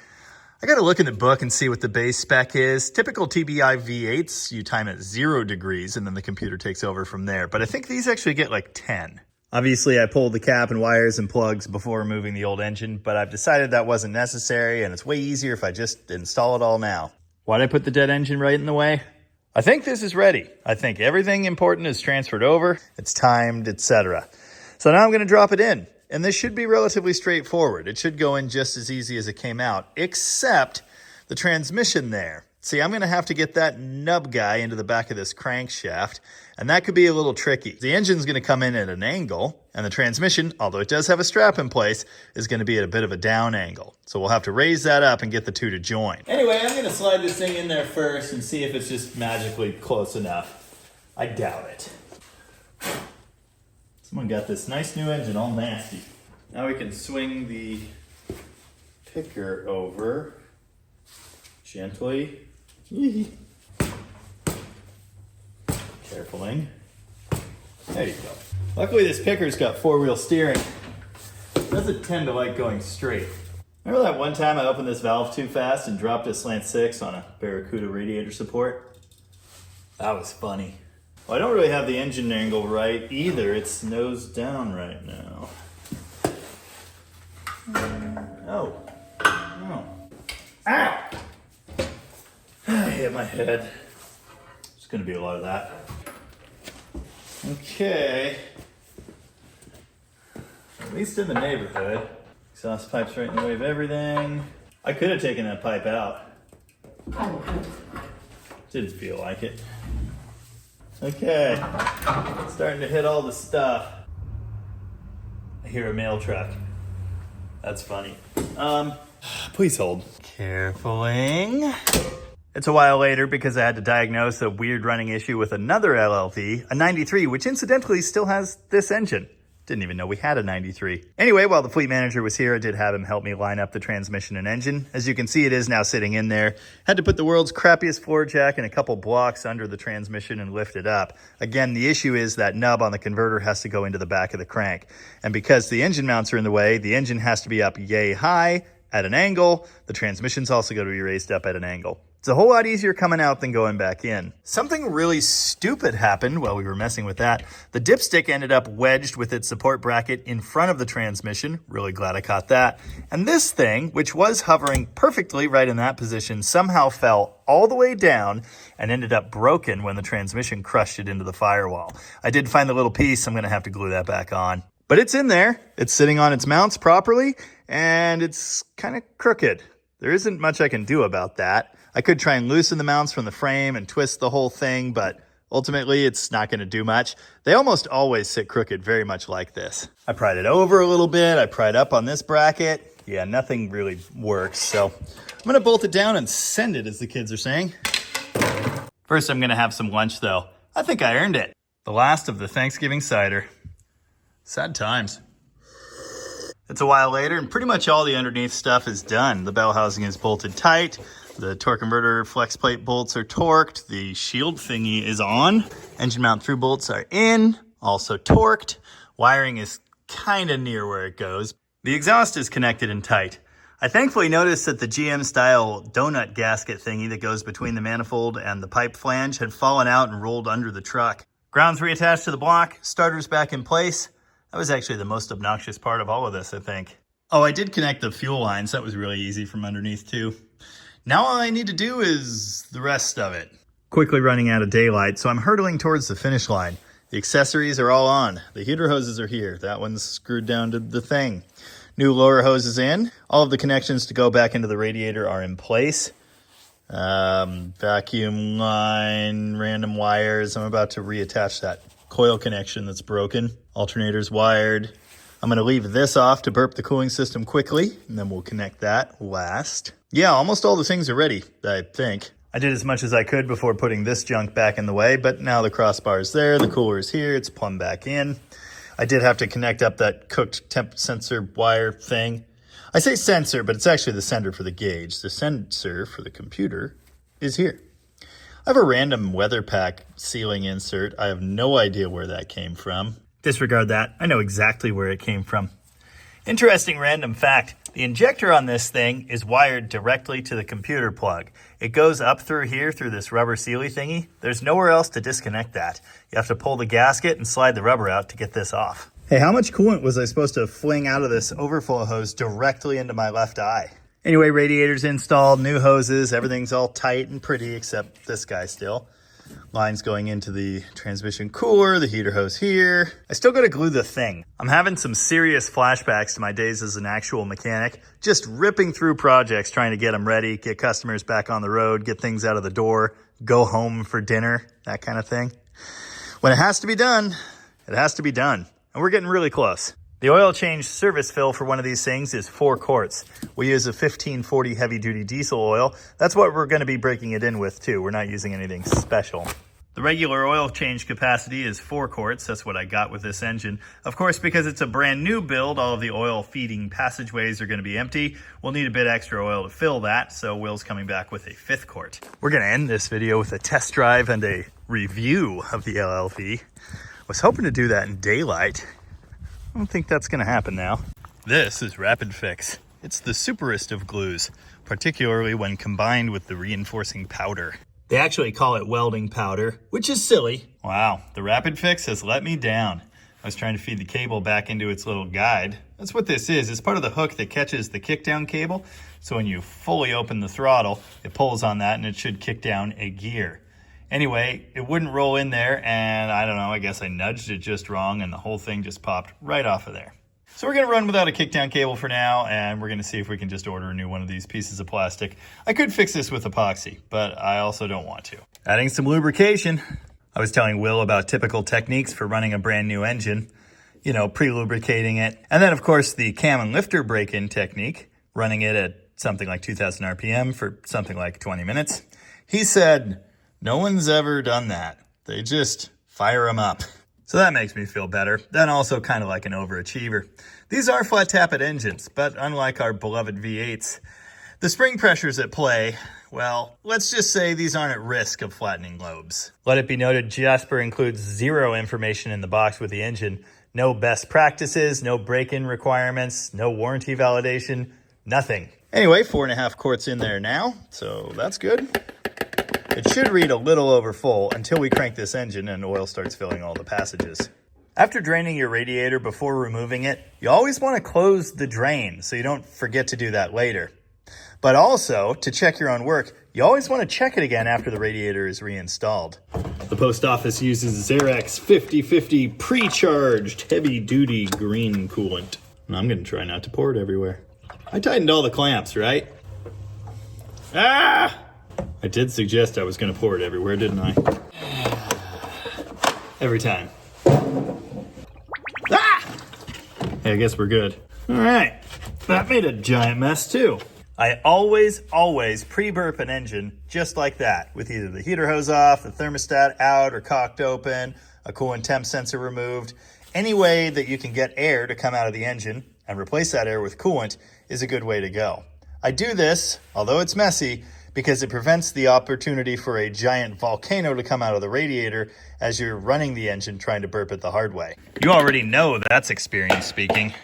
I got to look in the book and see what the base spec is. Typical TBI V8s, you time at 0 degrees and then the computer takes over from there. But I think these actually get like 10. Obviously, I pulled the cap and wires and plugs before removing the old engine, but I've decided that wasn't necessary and it's way easier if I just install it all now. Why'd I put the dead engine right in the way? I think this is ready. I think everything important is transferred over, it's timed, etc. So now I'm going to drop it in. And this should be relatively straightforward. It should go in just as easy as it came out, except the transmission there. See, I'm going to have to get that nub guy into the back of this crankshaft, and that could be a little tricky. The engine's going to come in at an angle, and the transmission, although it does have a strap in place, is going to be at a bit of a down angle. So we'll have to raise that up and get the two to join. Anyway, I'm going to slide this thing in there first and see if it's just magically close enough. I doubt it. Someone got this nice new engine all nasty. Now we can swing the picker over gently. Carefully. There you go. Luckily this picker's got 4-wheel steering. It doesn't tend to like going straight. Remember that one time I opened this valve too fast and dropped a slant 6 on a Barracuda radiator support? That was funny. Well, I don't really have the engine angle right either. It's nose down right now. Oh. Ow! I hit my head. There's going to be a lot of that. Okay. least in the neighborhood. Exhaust pipe's right in the way of everything. I could have taken that pipe out. Didn't feel like it. Okay, starting to hit all the stuff. I hear a mail truck. That's funny. Please hold. Carefully. It's a while later because I had to diagnose a weird running issue with another LLV, a 93, which incidentally still has this engine. Didn't even know we had a 93. Anyway, while the fleet manager was here, I did have him help me line up the transmission and engine. As you can see, it is now sitting in there. Had to put the world's crappiest floor jack and a couple blocks under the transmission and lift it up. Again, the issue is that nub on the converter has to go into the back of the crank. And because the engine mounts are in the way, the engine has to be up yay high at an angle. The transmission's also going to be raised up at an angle. It's a whole lot easier coming out than going back in. Something really stupid happened while we were messing with that. The dipstick ended up wedged with its support bracket in front of the transmission. Really glad I caught that. And this thing, which was hovering perfectly right in that position, somehow fell all the way down and ended up broken when the transmission crushed it into the firewall. I did find the little piece. I'm going to have to glue that back on. But it's in there. It's sitting on its mounts properly, and it's kind of crooked. There isn't much I can do about that. I could try and loosen the mounts from the frame and twist the whole thing, but ultimately it's not going to do much. They almost always sit crooked, very much like this. I pried it over a little bit. I pried up on this bracket. Yeah, nothing really works. So I'm going to bolt it down and send it, as the kids are saying. First, I'm going to have some lunch, though. I think I earned it. The last of the Thanksgiving cider. Sad times. It's a while later, and pretty much all the underneath stuff is done. The bell housing is bolted tight. The torque converter flex plate bolts are torqued. The shield thingy is on. Engine mount through bolts are in, also torqued. Wiring is kind of near where it goes. The exhaust is connected and tight. I thankfully noticed that the GM style donut gasket thingy that goes between the manifold and the pipe flange had fallen out and rolled under the truck. Ground's reattached to the block, starter's back in place. That was actually the most obnoxious part of all of this, I think. Oh, I did connect the fuel lines. That was really easy from underneath too. Now all I need to do is the rest of it. Quickly running out of daylight, so I'm hurtling towards the finish line. The accessories are all on. The heater hoses are here. That one's screwed down to the thing. New lower hose is in. All of the connections to go back into the radiator are in place. Vacuum line, random wires. I'm about to reattach that coil connection that's broken. Alternator's wired. I'm going to leave this off to burp the cooling system quickly, and then we'll connect that last. Yeah, almost all the things are ready, I think. I did as much as I could before putting this junk back in the way, but now the crossbar is there, the cooler is here, it's plumbed back in. I did have to connect up that cooked temp sensor wire thing. I say sensor, but it's actually the sender for the gauge. The sensor for the computer is here. I have a random weather pack sealing insert. I have no idea where that came from. Disregard that. I know exactly where it came from. Interesting random fact. The injector on this thing is wired directly to the computer plug. It goes up through here through this rubber sealy thingy. There's nowhere else to disconnect that. You have to pull the gasket and slide the rubber out to get this off. Hey, how much coolant was I supposed to fling out of this overflow hose directly into my left eye? Anyway, radiator's installed, new hoses, everything's all tight and pretty except this guy still. Lines going into the transmission cooler, the heater hose here. I still gotta glue the thing. I'm having some serious flashbacks to my days as an actual mechanic, just ripping through projects, trying to get them ready, get customers back on the road, get things out of the door, go home for dinner, that kind of thing. When it has to be done, it has to be done. And we're getting really close. The oil change service fill for one of these things is 4 quarts. We use a 1540 heavy duty diesel oil. That's what we're going to be breaking it in with too. We're not using anything special. The regular oil change capacity is 4 quarts. That's what I got with this engine. Of course, because it's a brand new build, all of the oil feeding passageways are going to be empty. We'll need a bit extra oil to fill that, so Will's coming back with a 5th quart. We're going to end this video with a test drive and a review of the LLV. I was hoping to do that in daylight. I don't think that's going to happen now. This is Rapid Fix. It's the superest of glues, particularly when combined with the reinforcing powder. They actually call it welding powder, which is silly. Wow, the Rapid Fix has let me down. I was trying to feed the cable back into its little guide. That's what this is. It's part of the hook that catches the kickdown cable. So when you fully open the throttle, it pulls on that and it should kick down a gear. Anyway, it wouldn't roll in there, and I don't know, I guess I nudged it just wrong, and the whole thing just popped right off of there. So we're going to run without a kickdown cable for now, and we're going to see if we can just order a new one of these pieces of plastic. I could fix this with epoxy, but I also don't want to. Adding some lubrication. I was telling Will about typical techniques for running a brand new engine. You know, pre-lubricating it. And then, of course, the cam and lifter break-in technique, running it at something like 2,000 RPM for something like 20 minutes. He said, no one's ever done that. They just fire them up. So that makes me feel better. Then also kind of like an overachiever. These are flat tappet engines, but unlike our beloved V8s, the spring pressures at play, well, let's just say these aren't at risk of flattening lobes. Let it be noted, Jasper includes zero information in the box with the engine. No best practices, no break-in requirements, no warranty validation, nothing. Anyway, 4.5 quarts in there now, so that's good. It should read a little over full until we crank this engine and oil starts filling all the passages. After draining your radiator before removing it, you always want to close the drain so you don't forget to do that later. But also, to check your own work, you always want to check it again after the radiator is reinstalled. The post office uses Xerox 5050 pre-charged heavy-duty green coolant. And I'm going to try not to pour it everywhere. I tightened all the clamps, right? Ah! I did suggest I was going to pour it everywhere, didn't I? Every time. Ah! Hey, I guess we're good. All right. That made a giant mess, too. I always pre-burp an engine just like that, with either the heater hose off, the thermostat out or cocked open, a coolant temp sensor removed. Any way that you can get air to come out of the engine and replace that air with coolant is a good way to go. I do this, although it's messy, because it prevents the opportunity for a giant volcano to come out of the radiator as you're running the engine trying to burp it the hard way. You already know that's experience speaking.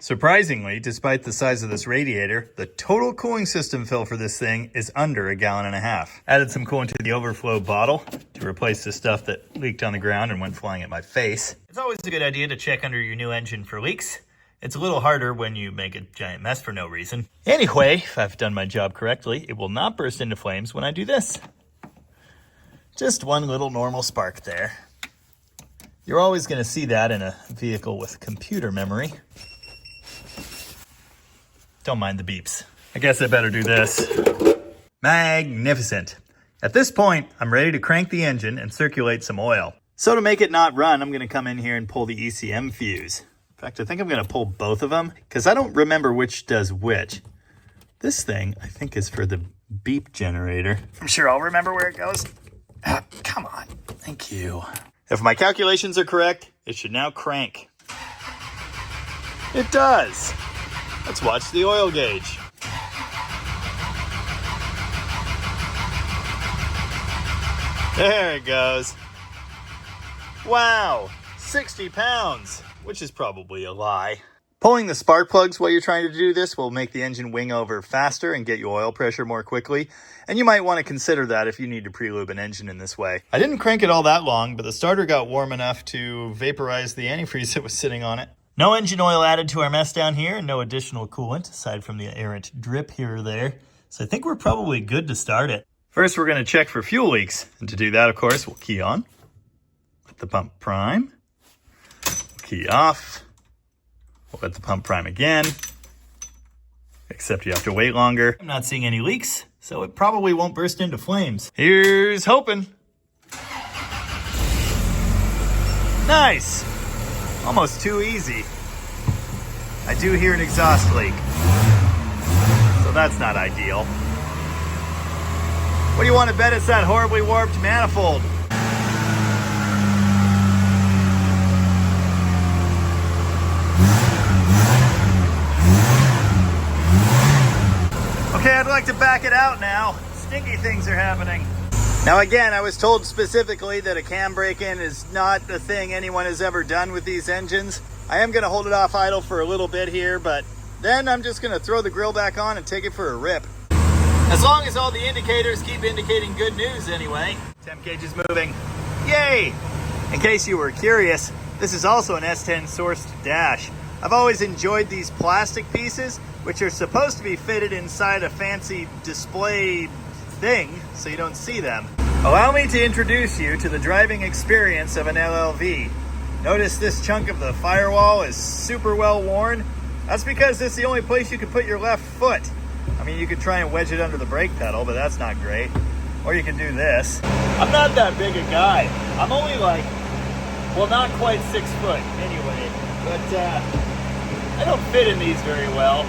Surprisingly, despite the size of this radiator, the total cooling system fill for this thing is under 1.5 gallons. Added some coolant to the overflow bottle to replace the stuff that leaked on the ground and went flying at my face. It's always a good idea to check under your new engine for leaks. It's a little harder when you make a giant mess for no reason. Anyway, if I've done my job correctly, it will not burst into flames when I do this. Just one little normal spark there. You're always going to see that in a vehicle with computer memory. Don't mind the beeps. I guess I better do this. Magnificent. At this point, I'm ready to crank the engine and circulate some oil. So to make it not run, I'm going to come in here and pull the ECM fuse. In fact, I think I'm going to pull both of them because I don't remember which does which. This thing, I think, is for the beep generator. I'm sure I'll remember where it goes. Come on. Thank you. If my calculations are correct, it should now crank. It does. Let's watch the oil gauge. There it goes. Wow, 60 pounds. Which is probably a lie. Pulling the spark plugs while you're trying to do this will make the engine wing over faster and get you oil pressure more quickly, and you might want to consider that if you need to pre-lube an engine in this way. I didn't crank it all that long, but the starter got warm enough to vaporize the antifreeze that was sitting on it. No engine oil added to our mess down here, and no additional coolant, aside from the errant drip here or there, so I think we're probably good to start it. First, we're going to check for fuel leaks, and to do that, of course, we'll key on, let the pump prime, key off. We'll let the pump prime again, except you have to wait longer. I'm not seeing any leaks, so it probably won't burst into flames. Here's hoping. Nice. Almost too easy. I do hear an exhaust leak, so that's not ideal. What do you want to bet it's that horribly warped manifold? Okay, I'd like to back it out now. Stinky things are happening. Now again, I was told specifically that a cam break-in is not a thing anyone has ever done with these engines. I am going to hold it off idle for a little bit here, but then I'm just going to throw the grill back on and take it for a rip. As long as all the indicators keep indicating good news anyway. Temp gauge is moving. Yay! In case you were curious, this is also an S10 sourced dash. I've always enjoyed these plastic pieces, which are supposed to be fitted inside a fancy display thing, so you don't see them. Allow me to introduce you to the driving experience of an LLV. Notice this chunk of the firewall is super well worn. That's because this is the only place you can put your left foot. I mean, you could try and wedge it under the brake pedal, but that's not great. Or you can do this. I'm not that big a guy. I'm only like, well, not quite 6 foot anyway, but I don't fit in these very well.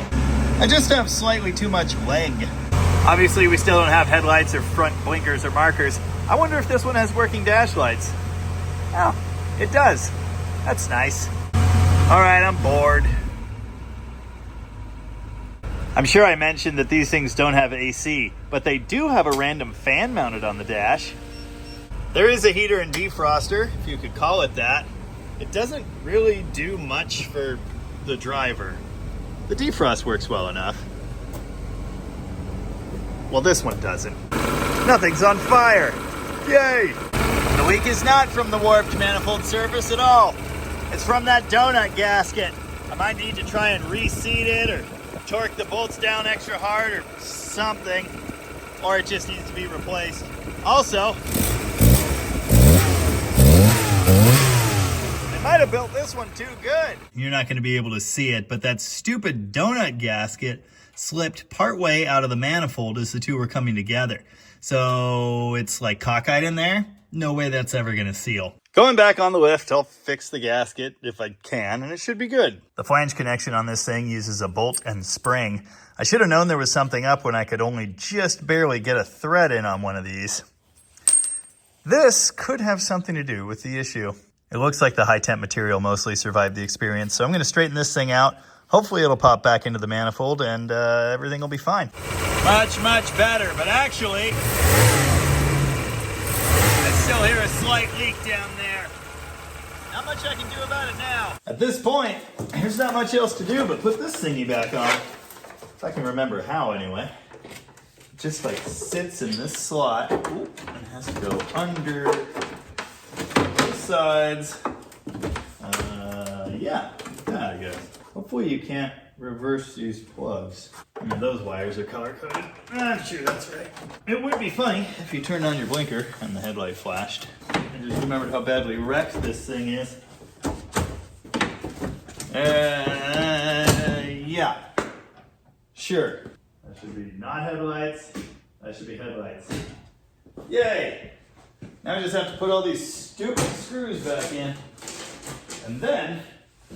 I just have slightly too much leg. Obviously, we still don't have headlights or front blinkers or markers. I wonder if this one has working dash lights. Oh, it does. That's nice. All right, I'm bored. I'm sure I mentioned that these things don't have AC, but they do have a random fan mounted on the dash. There is a heater and defroster, if you could call it that. It doesn't really do much for the driver. The defrost works well enough. Well, this one doesn't. Nothing's on fire. Yay! The leak is not from the warped manifold surface at all. It's from that donut gasket. I might need to try and reseat it or torque the bolts down extra hard or something. Or it just needs to be replaced. Also, they might have built this one too good. You're not going to be able to see it, but that stupid donut gasket slipped partway out of the manifold as the two were coming together. So it's like cockeyed in there. No way that's ever going to seal. Going back on the lift, I'll fix the gasket if I can, and it should be good. The flange connection on this thing uses a bolt and spring. I should have known there was something up when I could only just barely get a thread in on one of these. This could have something to do with the issue. It looks like the high temp material mostly survived the experience, so I'm going to straighten this thing out. Hopefully it'll pop back into the manifold and everything will be fine. Much, much better, but actually, I still hear a slight leak down there. Not much I can do about it now. At this point, there's not much else to do but put this thingy back on. If I can remember how, anyway. It just like sits in this slot. Ooh, and has to go under both sides. Yeah, there it goes. Hopefully you can't reverse these plugs. I mean, those wires are color-coded. I'm sure that's right. It would be funny if you turned on your blinker and the headlight flashed. I just remembered how badly wrecked this thing is. Yeah. Sure. That should be not headlights. That should be headlights. Yay! Now I just have to put all these stupid screws back in. And then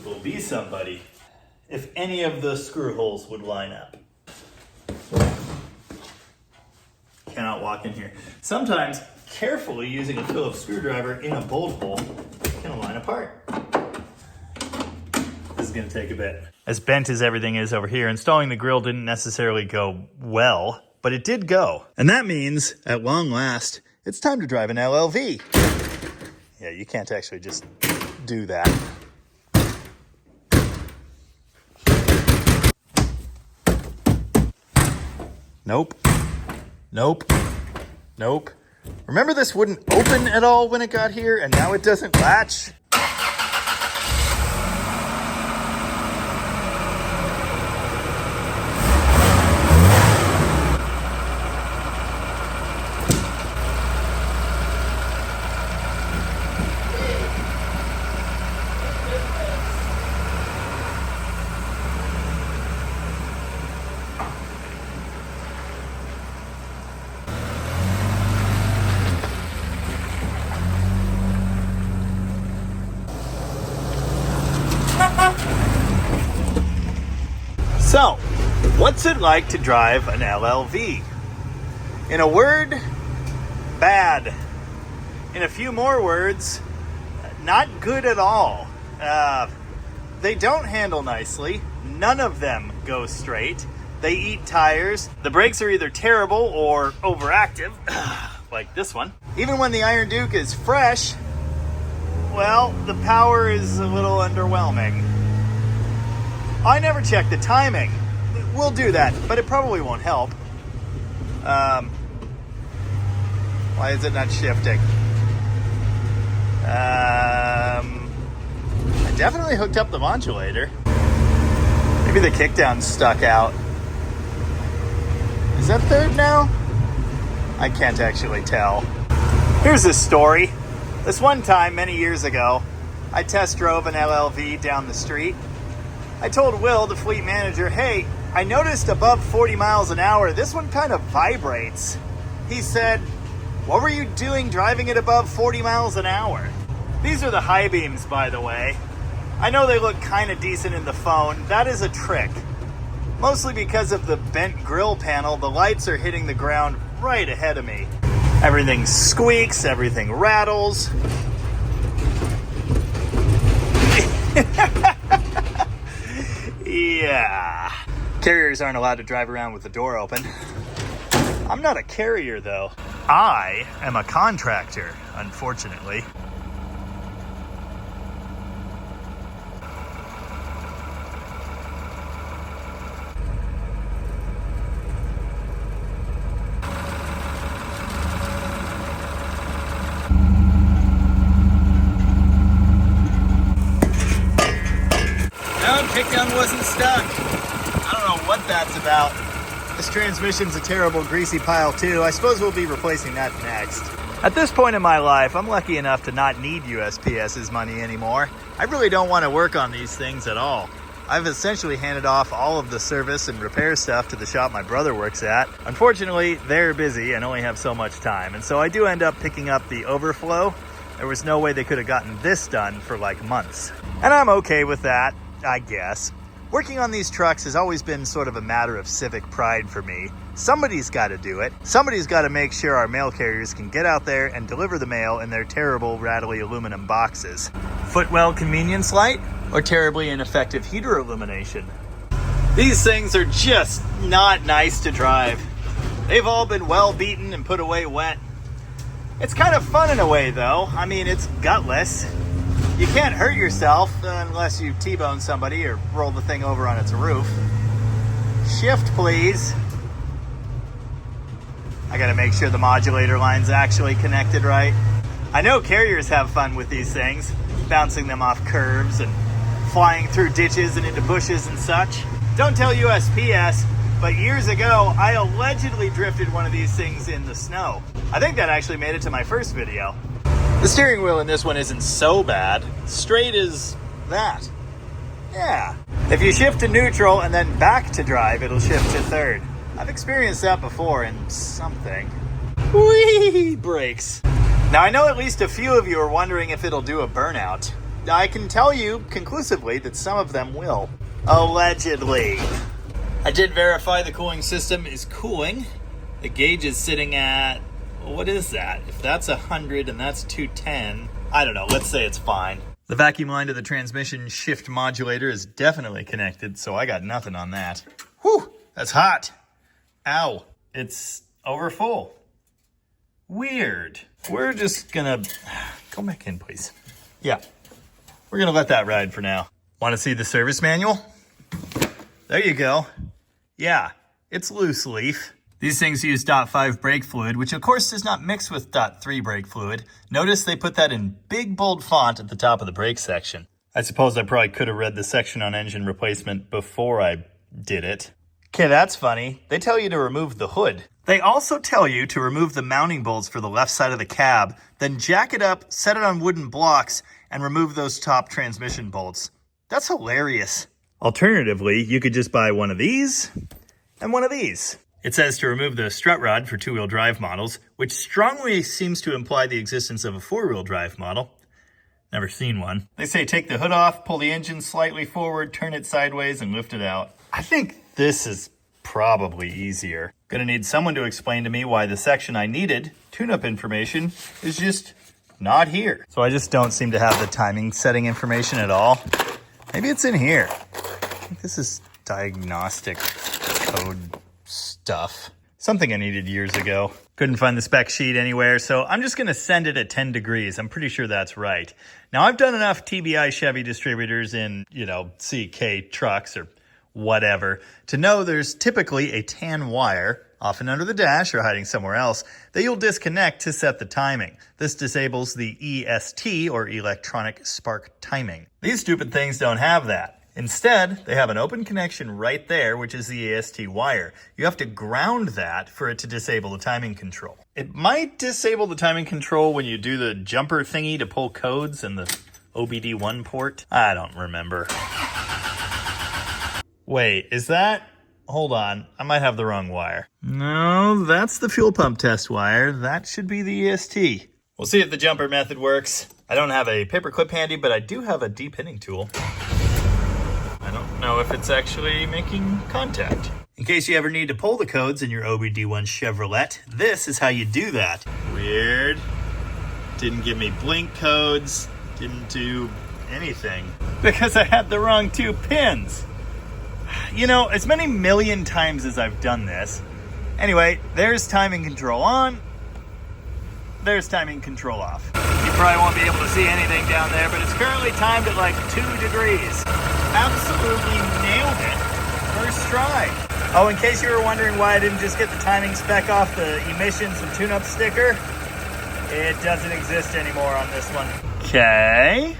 we'll be somebody. If any of the screw holes would line up. Cannot walk in here. Sometimes, carefully using a Phillips screwdriver in a bolt hole can align apart. This is going to take a bit. As bent as everything is over here, installing the grill didn't necessarily go well, but it did go. And that means, at long last, it's time to drive an LLV. Yeah, you can't actually just do that. Nope. Nope. Nope. Remember this wouldn't open at all when it got here, and now it doesn't latch? So, what's it like to drive an LLV? In a word, bad. In a few more words, not good at all. They don't handle nicely. None of them go straight. They eat tires. The brakes are either terrible or overactive, like this one. Even when the Iron Duke is fresh, well, the power is a little underwhelming. I never check the timing. We'll do that, but it probably won't help. Why is it not shifting? I definitely hooked up the modulator. Maybe the kickdown's stuck out. Is that third now? I can't actually tell. Here's this story. This one time, many years ago, I test drove an LLV down the street. I told Will, the fleet manager, hey, I noticed above 40 miles an hour, this one kind of vibrates. He said, what were you doing driving it above 40 miles an hour? These are the high beams, by the way. I know they look kind of decent in the phone. That is a trick. Mostly because of the bent grill panel, the lights are hitting the ground right ahead of me. Everything squeaks, everything rattles. Yeah. Carriers aren't allowed to drive around with the door open. I'm not a carrier, though. I am a contractor, unfortunately. Kickdown wasn't stuck. I don't know what that's about. This transmission's a terrible greasy pile too. I suppose we'll be replacing that next. At this point in my life, I'm lucky enough to not need USPS's money anymore. I really don't want to work on these things at all. I've essentially handed off all of the service and repair stuff to the shop my brother works at. Unfortunately, they're busy and only have so much time, and so I do end up picking up the overflow. There was no way they could have gotten this done for like months. And I'm okay with that, I guess. Working on these trucks has always been sort of a matter of civic pride for me. Somebody's got to do it. Somebody's got to make sure our mail carriers can get out there and deliver the mail in their terrible, rattly aluminum boxes. Footwell convenience light or terribly ineffective heater illumination? These things are just not nice to drive. They've all been well beaten and put away wet. It's kind of fun in a way, though. I mean, it's gutless. You can't hurt yourself unless you T-bone somebody or roll the thing over on its roof. Shift, please. I gotta make sure the modulator line's actually connected right. I know carriers have fun with these things, bouncing them off curbs and flying through ditches and into bushes and such. Don't tell USPS, but years ago, I allegedly drifted one of these things in the snow. I think that actually made it to my first video. The steering wheel in this one isn't so bad. Straight as that. Yeah. If you shift to neutral and then back to drive, it'll shift to third. I've experienced that before in something. Whee! Brakes. Now I know at least a few of you are wondering if it'll do a burnout. I can tell you conclusively that some of them will. Allegedly. I did verify the cooling system is cooling. The gauge is sitting at... what is that? If that's 100 and that's 210, I don't know, let's say it's fine. The vacuum line to the transmission shift modulator is definitely connected, so I got nothing on that. Whew, that's hot. Ow, it's over full. Weird. We're just gonna, go back in please. Yeah, we're gonna let that ride for now. Wanna see the service manual? There you go. Yeah, it's loose leaf. These things use .5 brake fluid, which of course does not mix with .3 brake fluid. Notice they put that in big bold font at the top of the brake section. I suppose I probably could have read the section on engine replacement before I did it. Okay, that's funny. They tell you to remove the hood. They also tell you to remove the mounting bolts for the left side of the cab, then jack it up, set it on wooden blocks, and remove those top transmission bolts. That's hilarious. Alternatively, you could just buy one of these and one of these. It says to remove the strut rod for two-wheel drive models, which strongly seems to imply the existence of a four-wheel drive model. Never seen one. They say take the hood off, pull the engine slightly forward, turn it sideways, and lift it out. I think this is probably easier. Gonna need someone to explain to me why the section I needed, tune-up information, is just not here. So I just don't seem to have the timing setting information at all. Maybe it's in here. I think this is diagnostic code stuff. Something I needed years ago. Couldn't find the spec sheet anywhere, so I'm just gonna send it at 10 degrees. I'm pretty sure that's right. Now I've done enough TBI Chevy distributors in, CK trucks or whatever, to know there's typically a tan wire, often under the dash or hiding somewhere else, that you'll disconnect to set the timing. This disables the EST, or electronic spark timing. These stupid things don't have that. Instead, they have an open connection right there, which is the EST wire. You have to ground that for it to disable the timing control. It might disable the timing control when you do the jumper thingy to pull codes and the OBD1 port? I don't remember. Wait, is that? Hold on, I might have the wrong wire. No, that's the fuel pump test wire. That should be the EST. We'll see if the jumper method works. I don't have a paper clip handy, but I do have a de-pinning tool. I don't know if it's actually making contact. In case you ever need to pull the codes in your OBD1 Chevrolet, this is how you do that. Weird. Didn't give me blink codes. Didn't do anything. Because I had the wrong 2 pins. You know, as many million times as I've done this. Anyway, there's timing control on. There's timing control off. You probably won't be able to see anything down there, but it's currently timed at like 2 degrees. Absolutely nailed it. First try. Oh, in case you were wondering why I didn't just get the timing spec off the emissions and tune-up sticker, it doesn't exist anymore on this one. Okay.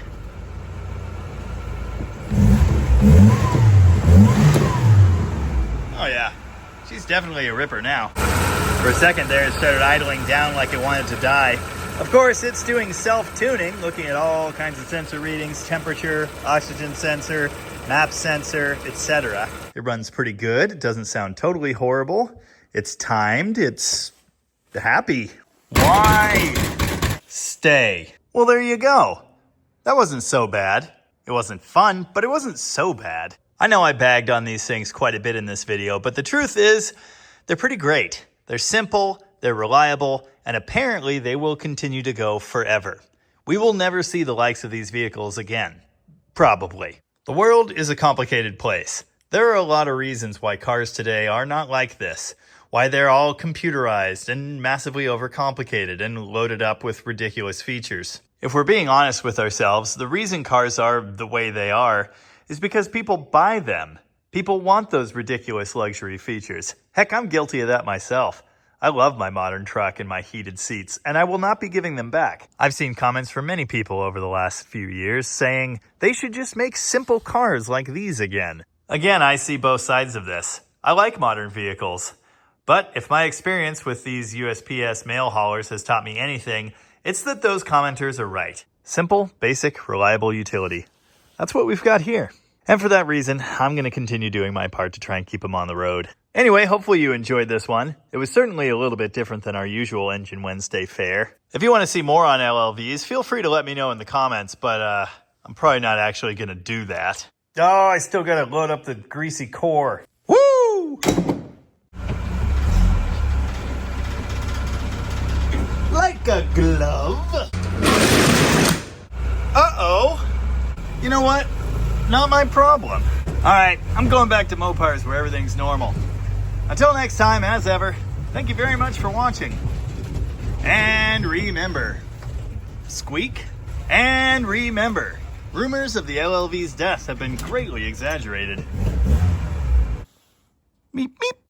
Oh yeah, she's definitely a ripper now. For a second there, it started idling down like it wanted to die. Of course, it's doing self-tuning, looking at all kinds of sensor readings, temperature, oxygen sensor, map sensor, etc. It runs pretty good. It doesn't sound totally horrible. It's timed. It's happy. Why? Stay. Well, there you go. That wasn't so bad. It wasn't fun, but it wasn't so bad. I know I bagged on these things quite a bit in this video, but the truth is, they're pretty great. They're simple, they're reliable, and apparently they will continue to go forever. We will never see the likes of these vehicles again. Probably. The world is a complicated place. There are a lot of reasons why cars today are not like this. Why they're all computerized and massively overcomplicated and loaded up with ridiculous features. If we're being honest with ourselves, the reason cars are the way they are is because people buy them. People want those ridiculous luxury features. Heck, I'm guilty of that myself. I love my modern truck and my heated seats, and I will not be giving them back. I've seen comments from many people over the last few years saying they should just make simple cars like these again. Again, I see both sides of this. I like modern vehicles. But if my experience with these USPS mail haulers has taught me anything, it's that those commenters are right. Simple, basic, reliable utility. That's what we've got here. And for that reason, I'm going to continue doing my part to try and keep them on the road. Anyway, hopefully you enjoyed this one. It was certainly a little bit different than our usual Engine Wednesday fare. If you want to see more on LLVs, feel free to let me know in the comments, but I'm probably not actually going to do that. Oh, I still got to load up the greasy core. Woo! Like a glove. Uh-oh. You know what? Not my problem. Alright, I'm going back to Mopar's where everything's normal. Until next time, as ever, thank you very much for watching. And remember, squeak. And remember, rumors of the LLV's death have been greatly exaggerated. Meep, meep.